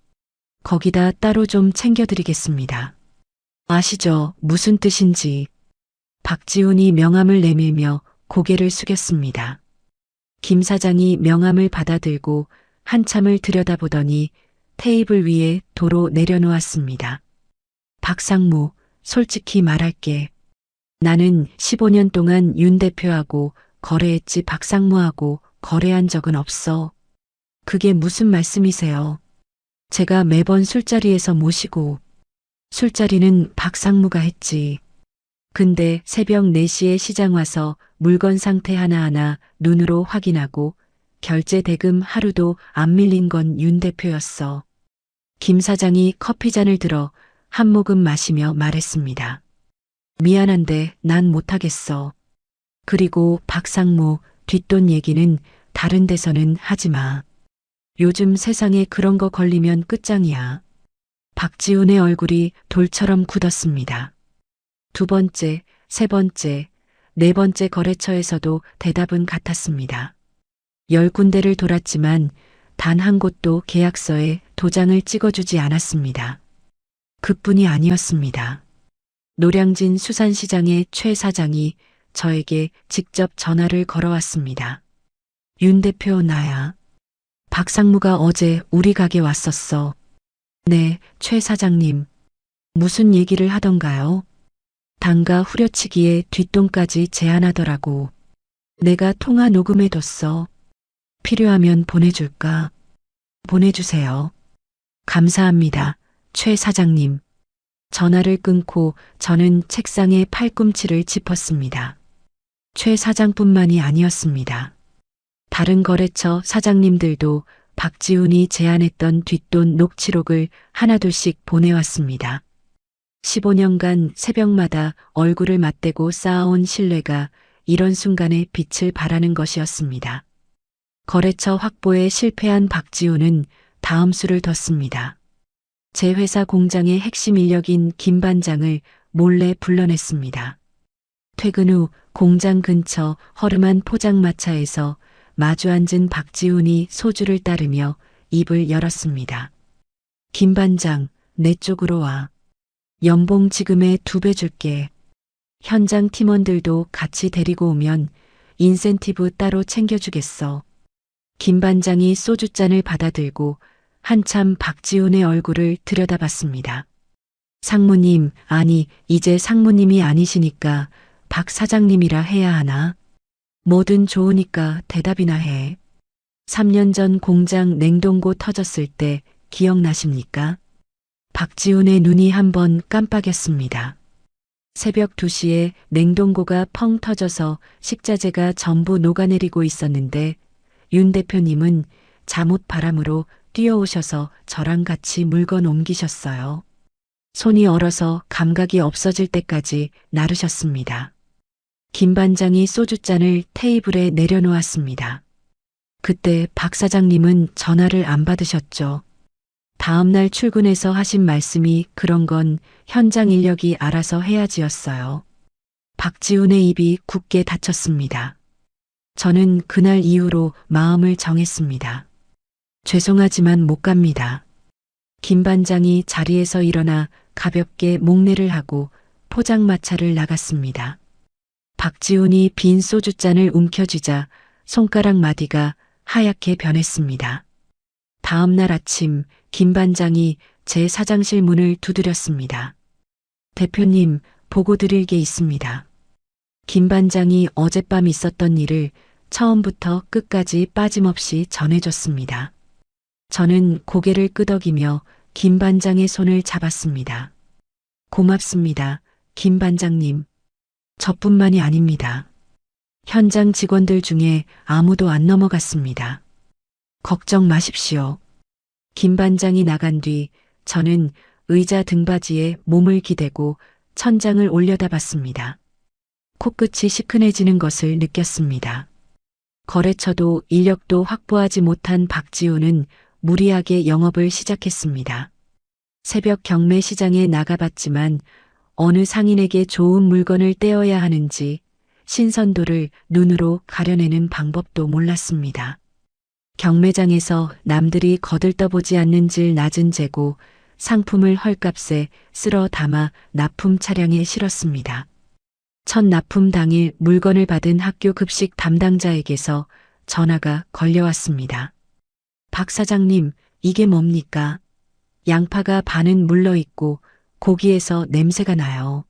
거기다 따로 좀 챙겨드리겠습니다. 아시죠? 무슨 뜻인지. 박지훈이 명함을 내밀며 고개를 숙였습니다. 김 사장이 명함을 받아들고 한참을 들여다보더니 테이블 위에 도로 내려놓았습니다. 박상무, 솔직히 말할게. 나는 15년 동안 윤 대표하고 거래했지 박상무하고 거래한 적은 없어. 그게 무슨 말씀이세요? 제가 매번 술자리에서 모시고 술자리는 박상무가 했지. 근데 새벽 4시에 시장 와서 물건 상태 하나하나 눈으로 확인하고 결제 대금 하루도 안 밀린 건 윤 대표였어. 김 사장이 커피잔을 들어 한 모금 마시며 말했습니다. 미안한데 난 못하겠어. 그리고 박상무 뒷돈 얘기는 다른 데서는 하지 마. 요즘 세상에 그런 거 걸리면 끝장이야. 박지훈의 얼굴이 돌처럼 굳었습니다. 두 번째, 세 번째, 네 번째 거래처에서도 대답은 같았습니다. 10군데를 돌았지만 단 한 곳도 계약서에 도장을 찍어주지 않았습니다. 그뿐이 아니었습니다. 노량진 수산시장의 최 사장이 저에게 직접 전화를 걸어왔습니다. 윤 대표 나야. 박상무가 어제 우리 가게 왔었어. 네, 최 사장님. 무슨 얘기를 하던가요? 단가 후려치기에 뒷돈까지 제안하더라고. 내가 통화 녹음해뒀어. 필요하면 보내줄까? 보내주세요. 감사합니다, 최 사장님. 전화를 끊고 저는 책상에 팔꿈치를 짚었습니다. 최 사장뿐만이 아니었습니다. 다른 거래처 사장님들도 박지훈이 제안했던 뒷돈 녹취록을 하나둘씩 보내왔습니다. 15년간 새벽마다 얼굴을 맞대고 쌓아온 신뢰가 이런 순간에 빛을 발하는 것이었습니다. 거래처 확보에 실패한 박지훈은 다음 수를 뒀습니다. 제 회사 공장의 핵심 인력인 김 반장을 몰래 불러냈습니다. 퇴근 후 공장 근처 허름한 포장마차에서 마주 앉은 박지훈이 소주를 따르며 입을 열었습니다. 김 반장, 내 쪽으로 와. 연봉 지금의 2배 줄게. 현장 팀원들도 같이 데리고 오면 인센티브 따로 챙겨주겠어. 김 반장이 소주잔을 받아들고 한참 박지훈의 얼굴을 들여다봤습니다. 상무님, 아니, 이제 상무님이 아니시니까 박 사장님이라 해야 하나? 뭐든 좋으니까 대답이나 해. 3년 전 공장 냉동고 터졌을 때 기억나십니까? 박지훈의 눈이 한번 깜빡였습니다. 새벽 2시에 냉동고가 펑 터져서 식자재가 전부 녹아내리고 있었는데 윤 대표님은 잠옷 바람으로 뛰어오셔서 저랑 같이 물건 옮기셨어요. 손이 얼어서 감각이 없어질 때까지 나르셨습니다. 김 반장이 소주잔을 테이블에 내려놓았습니다. 그때 박 사장님은 전화를 안 받으셨죠. 다음날 출근해서 하신 말씀이 그런 건 현장 인력이 알아서 해야지였어요. 박지훈의 입이 굳게 닫혔습니다. 저는 그날 이후로 마음을 정했습니다. 죄송하지만 못 갑니다. 김 반장이 자리에서 일어나 가볍게 목례를 하고 포장마차를 나갔습니다. 박지훈이 빈 소주잔을 움켜쥐자 손가락 마디가 하얗게 변했습니다. 다음 날 아침 김 반장이 제 사장실 문을 두드렸습니다. 대표님, 보고 드릴 게 있습니다. 김 반장이 어젯밤 있었던 일을 처음부터 끝까지 빠짐없이 전해줬습니다. 저는 고개를 끄덕이며 김 반장의 손을 잡았습니다. 고맙습니다, 김 반장님. 저뿐만이 아닙니다. 현장 직원들 중에 아무도 안 넘어갔습니다. 걱정 마십시오. 김 반장이 나간 뒤 저는 의자 등받이에 몸을 기대고 천장을 올려다봤습니다. 코끝이 시큰해지는 것을 느꼈습니다. 거래처도 인력도 확보하지 못한 박지훈은 무리하게 영업을 시작했습니다. 새벽 경매 시장에 나가봤지만 어느 상인에게 좋은 물건을 떼어야 하는지 신선도를 눈으로 가려내는 방법도 몰랐습니다. 경매장에서 남들이 거들떠보지 않는 질 낮은 재고 상품을 헐값에 쓸어 담아 납품 차량에 실었습니다. 첫 납품 당일 물건을 받은 학교 급식 담당자에게서 전화가 걸려왔습니다. 박 사장님, 이게 뭡니까? 양파가 반은 물러있고 고기에서 냄새가 나요.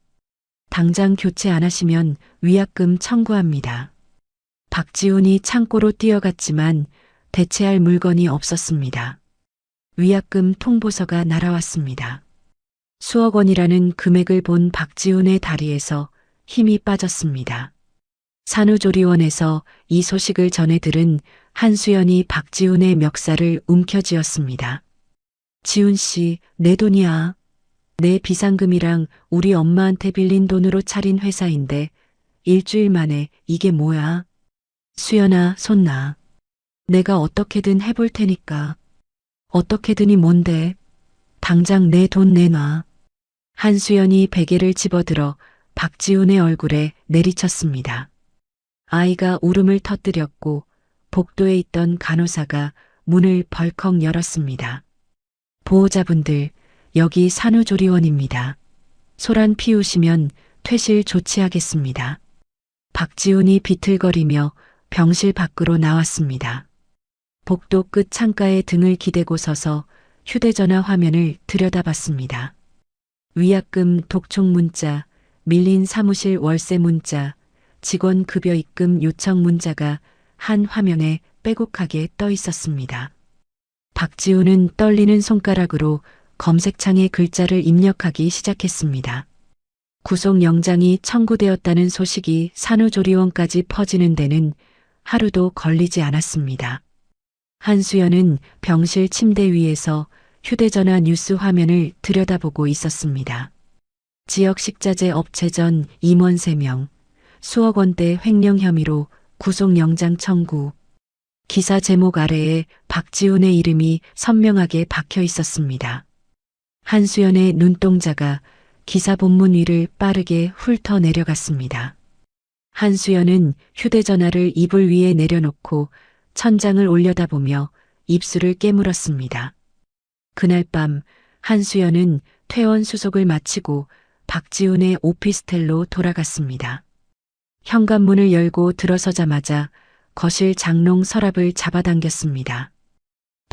당장 교체 안 하시면 위약금 청구합니다. 박지훈이 창고로 뛰어갔지만 대체할 물건이 없었습니다. 위약금 통보서가 날아왔습니다. 수억 원이라는 금액을 본 박지훈의 다리에서 힘이 빠졌습니다. 산후조리원에서 이 소식을 전해 들은 한수연이 박지훈의 멱살을 움켜쥐었습니다. 지훈 씨, 내 돈이야. 내 비상금이랑 우리 엄마한테 빌린 돈으로 차린 회사인데 일주일 만에 이게 뭐야? 수연아, 손 놔. 내가 어떻게든 해볼 테니까. 어떻게든이 뭔데? 당장 내 돈 내놔. 한수연이 베개를 집어들어 박지훈의 얼굴에 내리쳤습니다. 아이가 울음을 터뜨렸고 복도에 있던 간호사가 문을 벌컥 열었습니다. 보호자분들, 여기 산후조리원입니다. 소란 피우시면 퇴실 조치하겠습니다. 박지훈이 비틀거리며 병실 밖으로 나왔습니다. 복도 끝 창가에 등을 기대고 서서 휴대전화 화면을 들여다봤습니다. 위약금 독촉 문자, 밀린 사무실 월세 문자, 직원 급여 입금 요청 문자가 한 화면에 빼곡하게 떠 있었습니다. 박지훈은 떨리는 손가락으로 검색창에 글자를 입력하기 시작했습니다. 구속영장이 청구되었다는 소식이 산후조리원까지 퍼지는 데는 하루도 걸리지 않았습니다. 한수연은 병실 침대 위에서 휴대전화 뉴스 화면을 들여다보고 있었습니다. 지역 식자재 업체 전 임원 3명, 수억 원대 횡령 혐의로 구속영장 청구. 기사 제목 아래에 박지훈의 이름이 선명하게 박혀 있었습니다. 한수연의 눈동자가 기사 본문 위를 빠르게 훑어 내려갔습니다. 한수연은 휴대전화를 이불 위에 내려놓고 천장을 올려다보며 입술을 깨물었습니다. 그날 밤 한수연은 퇴원 수속을 마치고 박지훈의 오피스텔로 돌아갔습니다. 현관문을 열고 들어서자마자 거실 장롱 서랍을 잡아당겼습니다.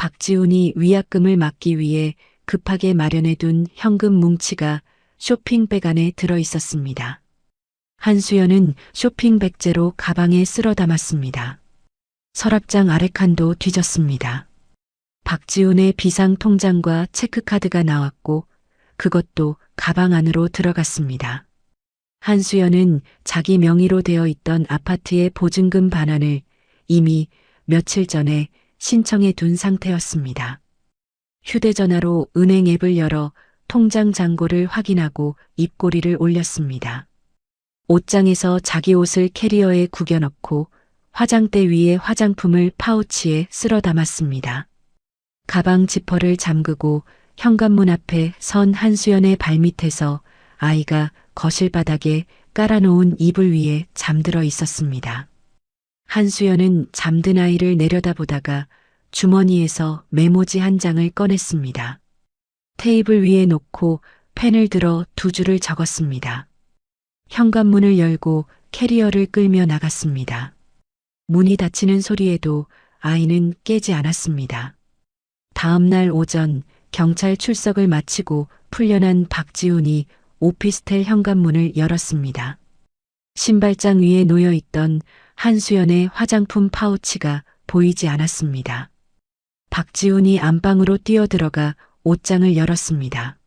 박지훈이 위약금을 막기 위해 급하게 마련해둔 현금 뭉치가 쇼핑백 안에 들어 있었습니다. 한수연은 쇼핑백째로 가방에 쓸어 담았습니다. 서랍장 아래칸도 뒤졌습니다. 박지훈의 비상통장과 체크카드가 나왔고 그것도 가방 안으로 들어갔습니다. 한수연은 자기 명의로 되어 있던 아파트의 보증금 반환을 이미 며칠 전에 신청해 둔 상태였습니다. 휴대전화로 은행 앱을 열어 통장 잔고를 확인하고 입꼬리를 올렸습니다. 옷장에서 자기 옷을 캐리어에 구겨 넣고 화장대 위에 화장품을 파우치에 쓸어 담았습니다. 가방 지퍼를 잠그고 현관문 앞에 선 한수연의 발밑에서 아이가 거실 바닥에 깔아놓은 이불 위에 잠들어 있었습니다. 한수연은 잠든 아이를 내려다보다가 주머니에서 메모지 한 장을 꺼냈습니다. 테이블 위에 놓고 펜을 들어 두 줄을 적었습니다. 현관문을 열고 캐리어를 끌며 나갔습니다. 문이 닫히는 소리에도 아이는 깨지 않았습니다. 다음 날 오전 경찰 출석을 마치고 풀려난 박지훈이 오피스텔 현관문을 열었습니다. 신발장 위에 놓여 있던 한수연의 화장품 파우치가 보이지 않았습니다. 박지훈이 안방으로 뛰어들어가 옷장을 열었습니다.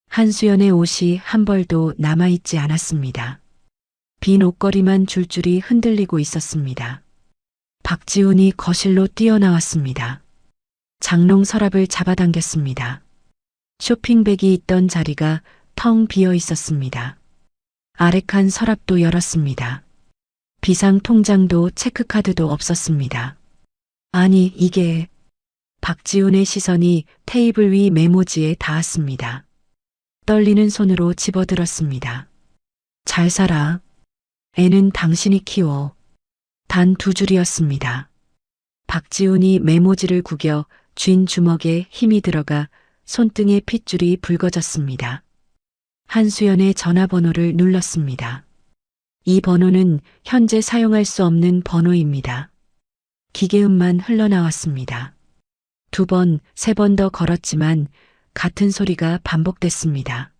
한수연의 옷이 한 벌도 남아있지 않았습니다. 빈 옷걸이만 줄줄이 흔들리고 있었습니다. 박지훈이 거실로 뛰어나왔습니다. 장롱 서랍을 잡아당겼습니다. 쇼핑백이 있던 자리가 텅 비어 있었습니다. 아래칸 서랍도 열었습니다. 비상통장도 체크카드도 없었습니다. 아니, 이게... 박지훈의 시선이 테이블 위 메모지에 닿았습니다. 떨리는 손으로 집어들었습니다. 잘 살아. 애는 당신이 키워. 단 두 줄이었습니다. 박지훈이 메모지를 구겨 쥔 주먹에 힘이 들어가 손등의 핏줄이 붉어졌습니다. 한수연의 전화번호를 눌렀습니다. 이 번호는 현재 사용할 수 없는 번호입니다. 기계음만 흘러나왔습니다. 두 번, 세 번 더 걸었지만 같은 소리가 반복됐습니다.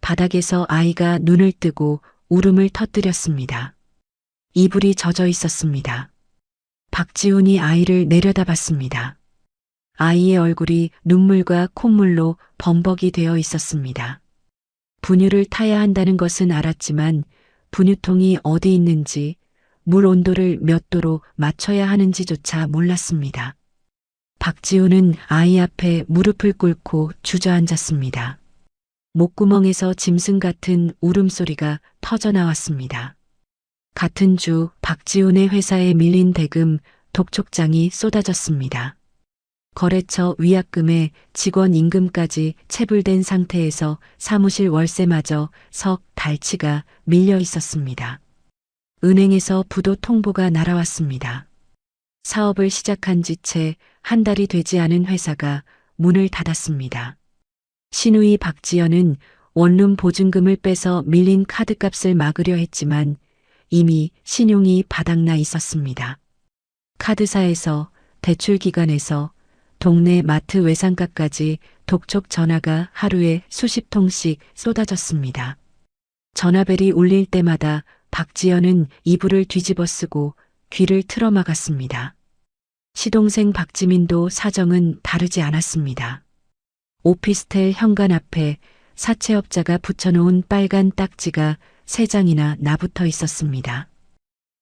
바닥에서 아이가 눈을 뜨고 울음을 터뜨렸습니다. 이불이 젖어 있었습니다. 박지훈이 아이를 내려다봤습니다. 아이의 얼굴이 눈물과 콧물로 범벅이 되어 있었습니다. 분유를 타야 한다는 것은 알았지만 분유통이 어디 있는지, 물 온도를 몇 도로 맞춰야 하는지조차 몰랐습니다. 박지훈은 아이 앞에 무릎을 꿇고 주저앉았습니다. 목구멍에서 짐승 같은 울음소리가 터져나왔습니다. 같은 주 박지훈의 회사에 밀린 대금 독촉장이 쏟아졌습니다. 거래처 위약금에 직원 임금까지 체불된 상태에서 사무실 월세마저 석 달치가 밀려 있었습니다. 은행에서 부도 통보가 날아왔습니다. 사업을 시작한 지 채 한 달이 되지 않은 회사가 문을 닫았습니다. 신우이 박지연은 원룸 보증금을 빼서 밀린 카드값을 막으려 했지만 이미 신용이 바닥나 있었습니다. 카드사에서, 대출기관에서, 동네 마트 외상가까지 독촉 전화가 하루에 수십 통씩 쏟아졌습니다. 전화벨이 울릴 때마다 박지연은 이불을 뒤집어 쓰고 귀를 틀어막았습니다. 시동생 박지민도 사정은 다르지 않았습니다. 오피스텔 현관 앞에 사채업자가 붙여놓은 빨간 딱지가 3장이나 나붙어 있었습니다.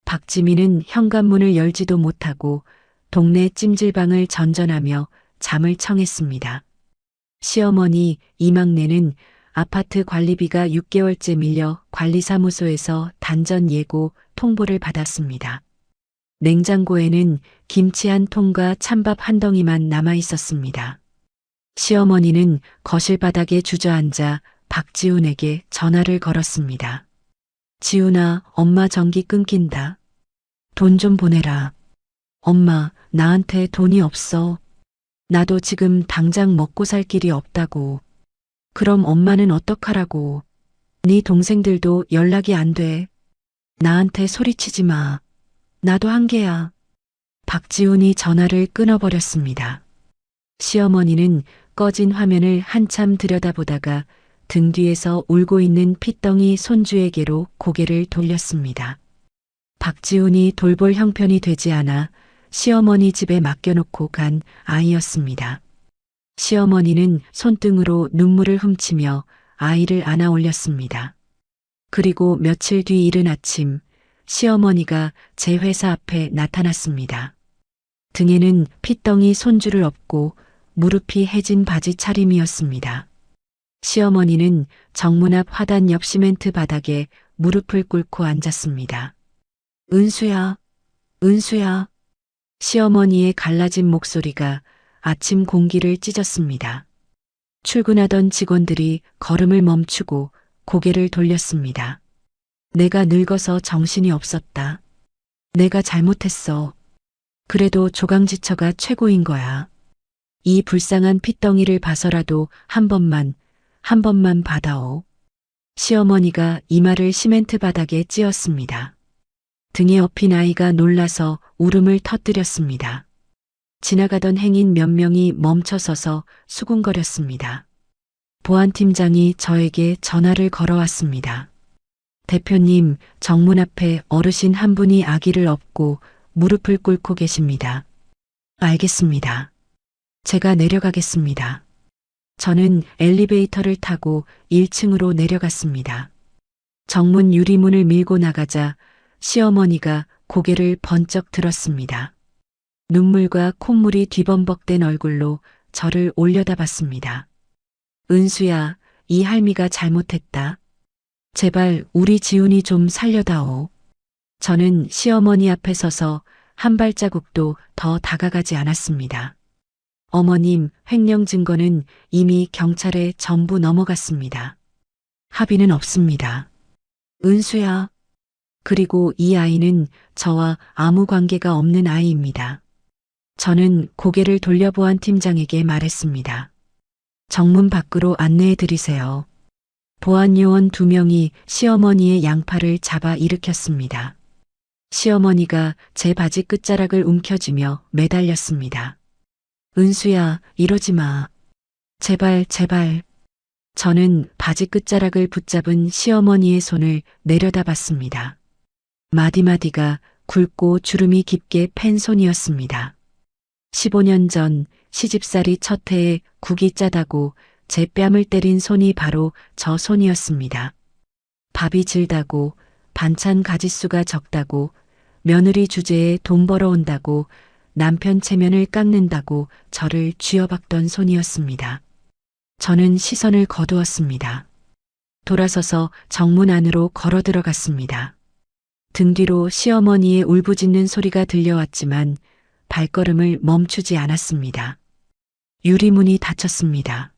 박지민은 현관문을 열지도 못하고 동네 찜질방을 전전하며 잠을 청했습니다. 시어머니 이막내는 아파트 관리비가 6개월째 밀려 관리사무소에서 단전 예고 통보를 받았습니다. 냉장고에는 김치 한 통과 찬밥 한 덩이만 남아 있었습니다. 시어머니는 거실 바닥에 주저앉아 박지훈에게 전화를 걸었습니다. 지훈아, 엄마 전기 끊긴다. 돈 좀 보내라. 엄마, 나한테 돈이 없어. 나도 지금 당장 먹고 살 길이 없다고. 그럼 엄마는 어떡하라고. 네 동생들도 연락이 안 돼. 나한테 소리치지 마. 나도 한계야. 박지훈이 전화를 끊어버렸습니다. 시어머니는 꺼진 화면을 한참 들여다보다가 등 뒤에서 울고 있는 핏덩이 손주에게로 고개를 돌렸습니다. 박지훈이 돌볼 형편이 되지 않아 시어머니 집에 맡겨놓고 간 아이였습니다. 시어머니는 손등으로 눈물을 훔치며 아이를 안아 올렸습니다. 그리고 며칠 뒤 이른 아침, 시어머니가 제 회사 앞에 나타났습니다. 등에는 핏덩이 손주를 업고 무릎이 해진 바지 차림이었습니다. 시어머니는 정문 앞 화단 옆 시멘트 바닥에 무릎을 꿇고 앉았습니다. 은수야, 은수야. 시어머니의 갈라진 목소리가 아침 공기를 찢었습니다. 출근하던 직원들이 걸음을 멈추고 고개를 돌렸습니다. 내가 늙어서 정신이 없었다. 내가 잘못했어. 그래도 조강지처가 최고인 거야. 이 불쌍한 핏덩이를 봐서라도 한 번만 받아오. 시어머니가 이마를 시멘트 바닥에 찧었습니다. 등에 업힌 아이가 놀라서 울음을 터뜨렸습니다. 지나가던 행인 몇 명이 멈춰서서 수군거렸습니다. 보안팀장이 저에게 전화를 걸어왔습니다. 대표님, 정문 앞에 어르신 한 분이 아기를 업고 무릎을 꿇고 계십니다. 알겠습니다. 제가 내려가겠습니다. 저는 엘리베이터를 타고 1층으로 내려갔습니다. 정문 유리문을 밀고 나가자 시어머니가 고개를 번쩍 들었습니다. 눈물과 콧물이 뒤범벅된 얼굴로 저를 올려다봤습니다. 은수야, 이 할미가 잘못했다. 제발 우리 지훈이 좀 살려다오. 저는 시어머니 앞에 서서 한 발자국도 더 다가가지 않았습니다. 어머님, 횡령 증거는 이미 경찰에 전부 넘어갔습니다. 합의는 없습니다. 은수야. 그리고 이 아이는 저와 아무 관계가 없는 아이입니다. 저는 고개를 돌려 보안팀장에게 말했습니다. 정문 밖으로 안내해 드리세요. 보안요원 2명이 시어머니의 양팔을 잡아 일으켰습니다. 시어머니가 제 바지 끝자락을 움켜쥐며 매달렸습니다. 은수야, 이러지 마. 제발, 제발. 저는 바지 끝자락을 붙잡은 시어머니의 손을 내려다봤습니다. 마디마디가 굵고 주름이 깊게 팬 손이었습니다. 15년 전 시집살이 첫 해에 국이 짜다고 제 뺨을 때린 손이 바로 저 손이었습니다. 밥이 질다고, 반찬 가짓수가 적다고, 며느리 주제에 돈 벌어온다고, 남편 체면을 깎는다고 저를 쥐어박던 손이었습니다. 저는 시선을 거두었습니다. 돌아서서 정문 안으로 걸어 들어갔습니다. 등 뒤로 시어머니의 울부짖는 소리가 들려왔지만 발걸음을 멈추지 않았습니다. 유리문이 닫혔습니다.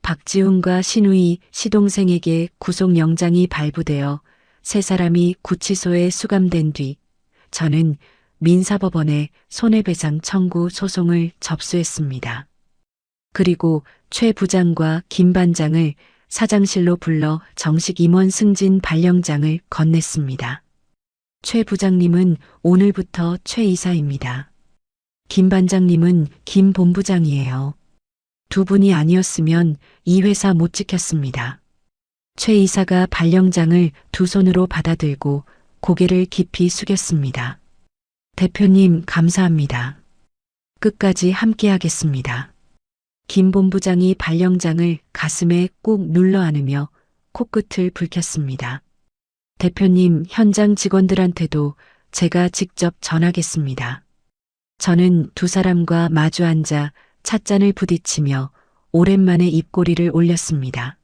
박지훈과 신우이 시동생에게 구속영장이 발부되어 세 사람이 구치소에 수감된 뒤 저는 민사법원에 손해배상 청구 소송을 접수했습니다. 그리고 최 부장과 김 반장을 사장실로 불러 정식 임원 승진 발령장을 건넸습니다. 최 부장님은 오늘부터 최 이사입니다. 김 반장님은 김 본부장이에요. 두 분이 아니었으면 이 회사 못 지켰습니다. 최 이사가 발령장을 두 손으로 받아들고 고개를 깊이 숙였습니다. 대표님, 감사합니다. 끝까지 함께하겠습니다. 김 본부장이 발령장을 가슴에 꾹 눌러 안으며 코끝을 붉혔습니다. 대표님, 현장 직원들한테도 제가 직접 전하겠습니다. 저는 두 사람과 마주 앉아 찻잔을 부딪히며 오랜만에 입꼬리를 올렸습니다.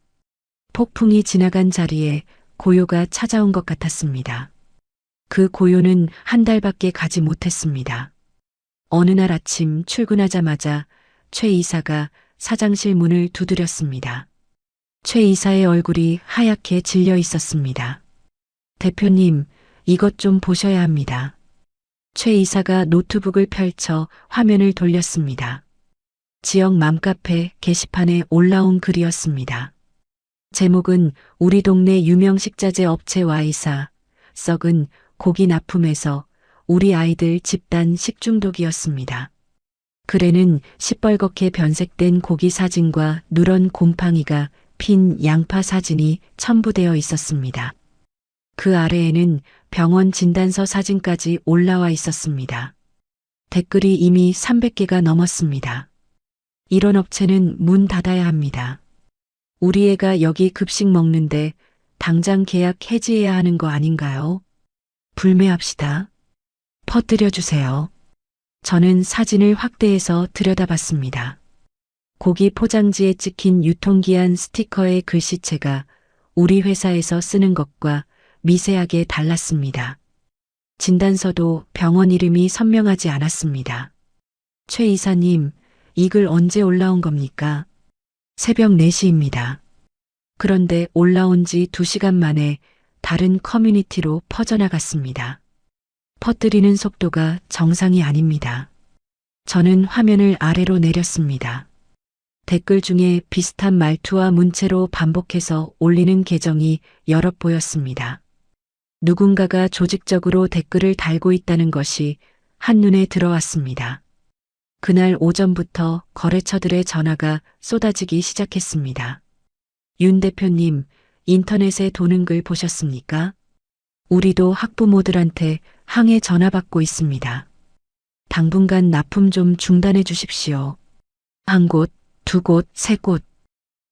폭풍이 지나간 자리에 고요가 찾아온 것 같았습니다. 그 고요는 한 달밖에 가지 못했습니다. 어느 날 아침 출근하자마자 최 이사가 사장실 문을 두드렸습니다. 최 이사의 얼굴이 하얗게 질려 있었습니다. 대표님, 이것 좀 보셔야 합니다. 최 이사가 노트북을 펼쳐 화면을 돌렸습니다. 지역 맘카페 게시판에 올라온 글이었습니다. 제목은 우리 동네 유명 식자재 업체 Y사, 썩은 고기 납품에서 우리 아이들 집단 식중독이었습니다. 글에는 시뻘겋게 변색된 고기 사진과 누런 곰팡이가 핀 양파 사진이 첨부되어 있었습니다. 그 아래에는 병원 진단서 사진까지 올라와 있었습니다. 댓글이 이미 300개가 넘었습니다. 이런 업체는 문 닫아야 합니다. 우리 애가 여기 급식 먹는데 당장 계약 해지해야 하는 거 아닌가요? 불매합시다. 퍼뜨려 주세요. 저는 사진을 확대해서 들여다봤습니다. 고기 포장지에 찍힌 유통기한 스티커의 글씨체가 우리 회사에서 쓰는 것과 미세하게 달랐습니다. 진단서도 병원 이름이 선명하지 않았습니다. 최 이사님, 이 글 언제 올라온 겁니까? 새벽 4시입니다. 그런데 올라온 지 2시간 만에 다른 커뮤니티로 퍼져나갔습니다. 퍼뜨리는 속도가 정상이 아닙니다. 저는 화면을 아래로 내렸습니다. 댓글 중에 비슷한 말투와 문체로 반복해서 올리는 계정이 여럿 보였습니다. 누군가가 조직적으로 댓글을 달고 있다는 것이 한눈에 들어왔습니다. 그날 오전부터 거래처들의 전화가 쏟아지기 시작했습니다. 윤 대표님, 인터넷에 도는 글 보셨습니까? 우리도 학부모들한테 항해 전화 받고 있습니다. 당분간 납품 좀 중단해 주십시오. 한 곳, 두 곳, 세 곳.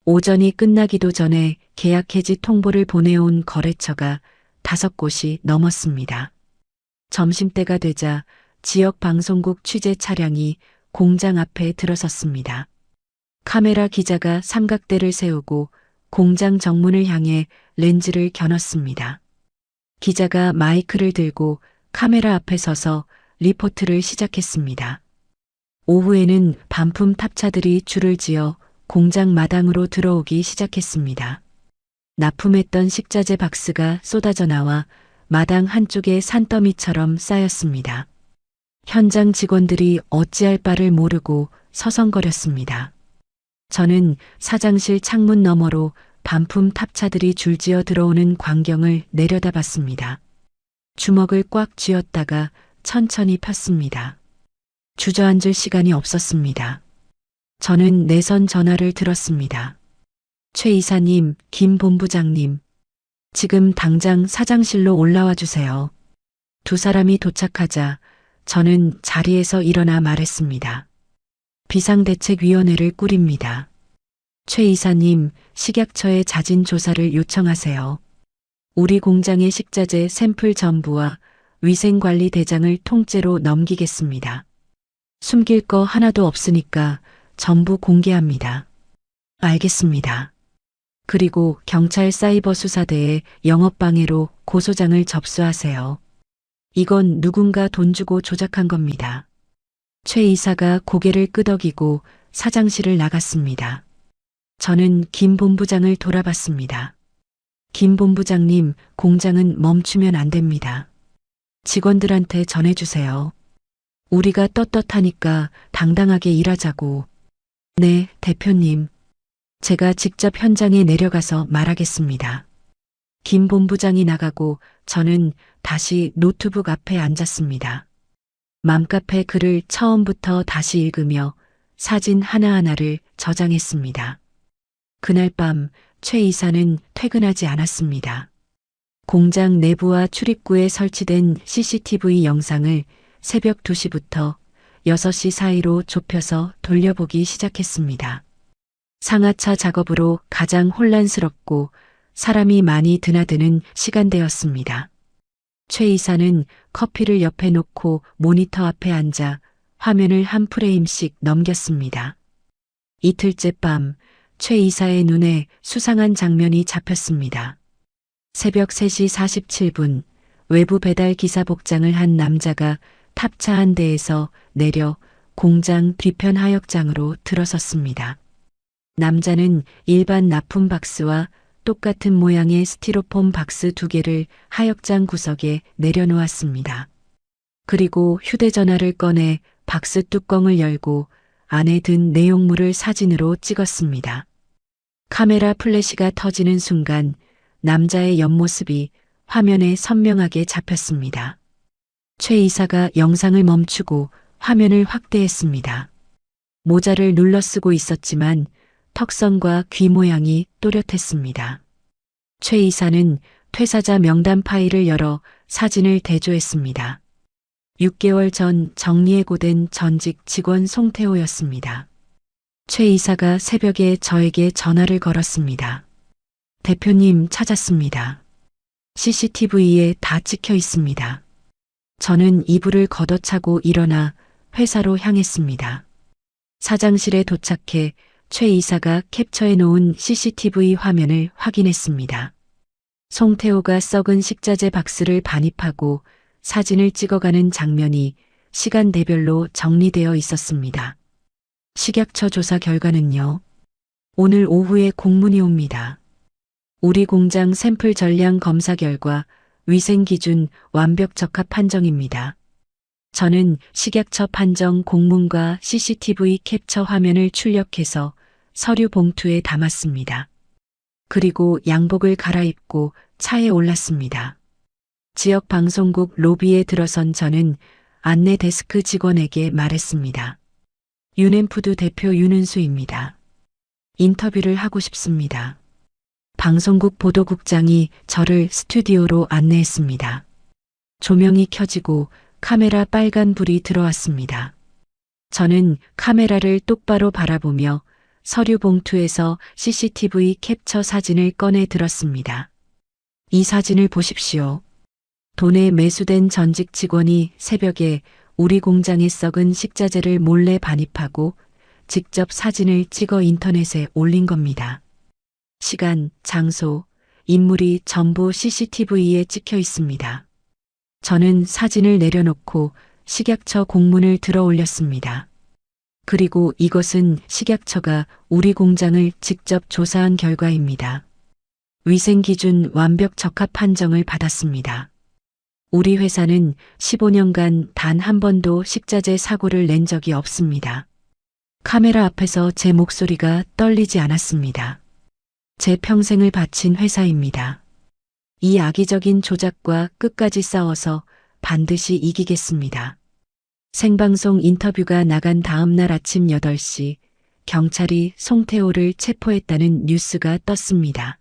오전이 끝나기도 전에 계약 해지 통보를 보내온 거래처가 5곳이 넘었습니다. 점심때가 되자 지역 방송국 취재 차량이 공장 앞에 들어섰습니다. 카메라 기자가 삼각대를 세우고 공장 정문을 향해 렌즈를 겨눴습니다. 기자가 마이크를 들고 카메라 앞에 서서 리포트를 시작했습니다. 오후에는 반품 탑차들이 줄을 지어 공장 마당으로 들어오기 시작했습니다. 납품했던 식자재 박스가 쏟아져 나와 마당 한쪽에 산더미처럼 쌓였습니다. 현장 직원들이 어찌할 바를 모르고 서성거렸습니다. 저는 사장실 창문 너머로 반품 탑차들이 줄지어 들어오는 광경을 내려다봤습니다. 주먹을 꽉 쥐었다가 천천히 폈습니다. 주저앉을 시간이 없었습니다. 저는 내선 전화를 들었습니다. 최 이사님, 김 본부장님, 지금 당장 사장실로 올라와 주세요. 두 사람이 도착하자 저는 자리에서 일어나 말했습니다. 비상대책위원회를 꾸립니다. 최 이사님, 식약처에 자진 조사를 요청하세요. 우리 공장의 식자재 샘플 전부와 위생관리 대장을 통째로 넘기겠습니다. 숨길 거 하나도 없으니까 전부 공개합니다. 알겠습니다. 그리고 경찰 사이버 수사대에 영업방해로 고소장을 접수하세요. 이건 누군가 돈 주고 조작한 겁니다. 최 이사가 고개를 끄덕이고 사장실을 나갔습니다. 저는 김 본부장을 돌아봤습니다. 김 본부장님, 공장은 멈추면 안 됩니다. 직원들한테 전해주세요. 우리가 떳떳하니까 당당하게 일하자고. 네, 대표님. 제가 직접 현장에 내려가서 말하겠습니다. 김 본부장이 나가고 저는 다시 노트북 앞에 앉았습니다. 맘카페 글을 처음부터 다시 읽으며 사진 하나하나를 저장했습니다. 그날 밤 최 이사는 퇴근하지 않았습니다. 공장 내부와 출입구에 설치된 CCTV 영상을 새벽 2시부터 6시 사이로 좁혀서 돌려보기 시작했습니다. 상하차 작업으로 가장 혼란스럽고 사람이 많이 드나드는 시간대였습니다. 최 이사는 커피를 옆에 놓고 모니터 앞에 앉아 화면을 한 프레임씩 넘겼습니다. 이틀째 밤 최 이사의 눈에 수상한 장면이 잡혔습니다. 새벽 3시 47분 외부 배달 기사 복장을 한 남자가 탑차 한 대에서 내려 공장 뒤편 하역장으로 들어섰습니다. 남자는 일반 납품 박스와 똑같은 모양의 스티로폼 박스 2개를 하역장 구석에 내려놓았습니다. 그리고 휴대전화를 꺼내 박스 뚜껑을 열고 안에 든 내용물을 사진으로 찍었습니다. 카메라 플래시가 터지는 순간 남자의 옆모습이 화면에 선명하게 잡혔습니다. 최 이사가 영상을 멈추고 화면을 확대했습니다. 모자를 눌러 쓰고 있었지만 턱선과 귀 모양이 또렷했습니다. 최 이사는 퇴사자 명단 파일을 열어 사진을 대조했습니다. 6개월 전 정리해고된 전직 직원 송태호였습니다. 최 이사가 새벽에 저에게 전화를 걸었습니다. 대표님 찾았습니다. CCTV에 다 찍혀 있습니다. 저는 이불을 걷어차고 일어나 회사로 향했습니다. 사장실에 도착해 최 이사가 캡처해 놓은 CCTV 화면을 확인했습니다. 송태호가 썩은 식자재 박스를 반입하고 사진을 찍어가는 장면이 시간대별로 정리되어 있었습니다. 식약처 조사 결과는요. 오늘 오후에 공문이 옵니다. 우리 공장 샘플 전량 검사 결과 위생 기준 완벽 적합 판정입니다. 저는 식약처 판정 공문과 CCTV 캡처 화면을 출력해서 서류 봉투에 담았습니다. 그리고 양복을 갈아입고 차에 올랐습니다. 지역 방송국 로비에 들어선 저는 안내 데스크 직원에게 말했습니다. 유넨푸드 대표 윤은수입니다. 인터뷰를 하고 싶습니다. 방송국 보도국장이 저를 스튜디오로 안내했습니다. 조명이 켜지고 카메라 빨간 불이 들어왔습니다. 저는 카메라를 똑바로 바라보며 서류 봉투에서 CCTV 캡처 사진을 꺼내 들었습니다. 이 사진을 보십시오. 돈에 매수된 전직 직원이 새벽에 우리 공장에 썩은 식자재를 몰래 반입하고 직접 사진을 찍어 인터넷에 올린 겁니다. 시간, 장소, 인물이 전부 CCTV에 찍혀 있습니다. 저는 사진을 내려놓고 식약처 공문을 들어 올렸습니다. 그리고 이것은 식약처가 우리 공장을 직접 조사한 결과입니다. 위생기준 완벽 적합 판정을 받았습니다. 우리 회사는 15년간 단 한 번도 식자재 사고를 낸 적이 없습니다. 카메라 앞에서 제 목소리가 떨리지 않았습니다. 제 평생을 바친 회사입니다. 이 악의적인 조작과 끝까지 싸워서 반드시 이기겠습니다. 생방송 인터뷰가 나간 다음 날 아침 8시 경찰이 송태호를 체포했다는 뉴스가 떴습니다.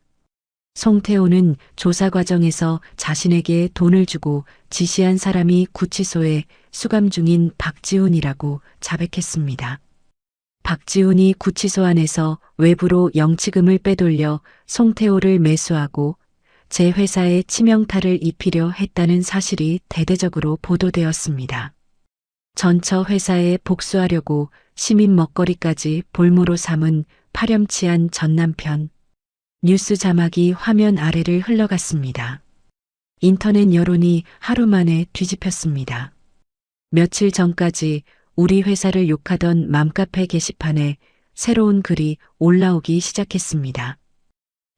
송태호는 조사 과정에서 자신에게 돈을 주고 지시한 사람이 구치소에 수감 중인 박지훈이라고 자백했습니다. 박지훈이 구치소 안에서 외부로 영치금을 빼돌려 송태호를 매수하고 제 회사에 치명타를 입히려 했다는 사실이 대대적으로 보도되었습니다. 전처 회사에 복수하려고 시민 먹거리까지 볼모로 삼은 파렴치한 전남편. 뉴스 자막이 화면 아래를 흘러갔습니다. 인터넷 여론이 하루 만에 뒤집혔습니다. 며칠 전까지 우리 회사를 욕하던 맘카페 게시판에 새로운 글이 올라오기 시작했습니다.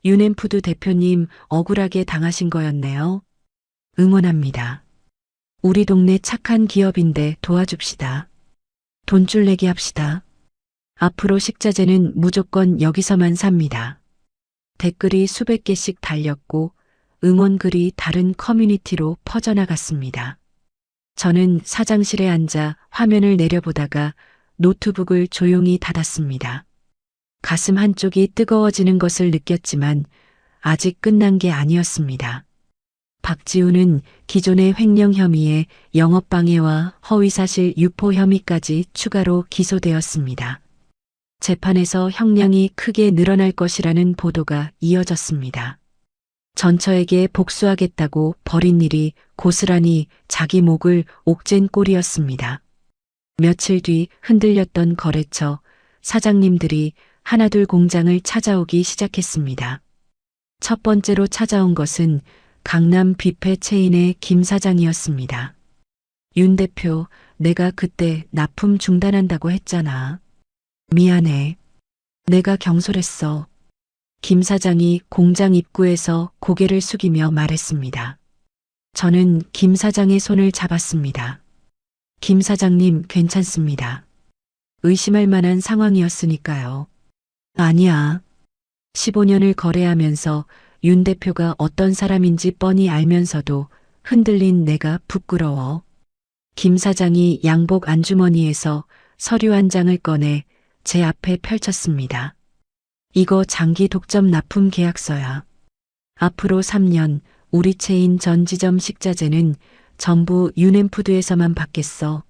유넨푸드 대표님 억울하게 당하신 거였네요. 응원합니다. 우리 동네 착한 기업인데 도와줍시다. 돈줄 내기 합시다. 앞으로 식자재는 무조건 여기서만 삽니다. 댓글이 수백 개씩 달렸고 응원글이 다른 커뮤니티로 퍼져나갔습니다. 저는 사장실에 앉아 화면을 내려보다가 노트북을 조용히 닫았습니다. 가슴 한쪽이 뜨거워지는 것을 느꼈지만 아직 끝난 게 아니었습니다. 박지훈은 기존의 횡령 혐의에 영업방해와 허위사실 유포 혐의까지 추가로 기소되었습니다. 재판에서 형량이 크게 늘어날 것이라는 보도가 이어졌습니다. 전처에게 복수하겠다고 벌인 일이 고스란히 자기 목을 옥죄인 꼴이었습니다. 며칠 뒤 흔들렸던 거래처 사장님들이 하나둘 공장을 찾아오기 시작했습니다. 첫 번째로 찾아온 것은 강남 뷔페 체인의 김 사장이었습니다. 윤 대표, 내가 그때 납품 중단한다고 했잖아. 미안해. 내가 경솔했어. 김 사장이 공장 입구에서 고개를 숙이며 말했습니다. 저는 김 사장의 손을 잡았습니다. 김 사장님 괜찮습니다. 의심할 만한 상황이었으니까요. 아니야. 15년을 거래하면서 윤 대표가 어떤 사람인지 뻔히 알면서도 흔들린 내가 부끄러워. 김 사장이 양복 안주머니에서 서류 한 장을 꺼내 제 앞에 펼쳤습니다. 이거 장기 독점 납품 계약서야. 앞으로 3년 우리 체인 전 지점 식자재는 전부 유넨푸드에서만 받겠어.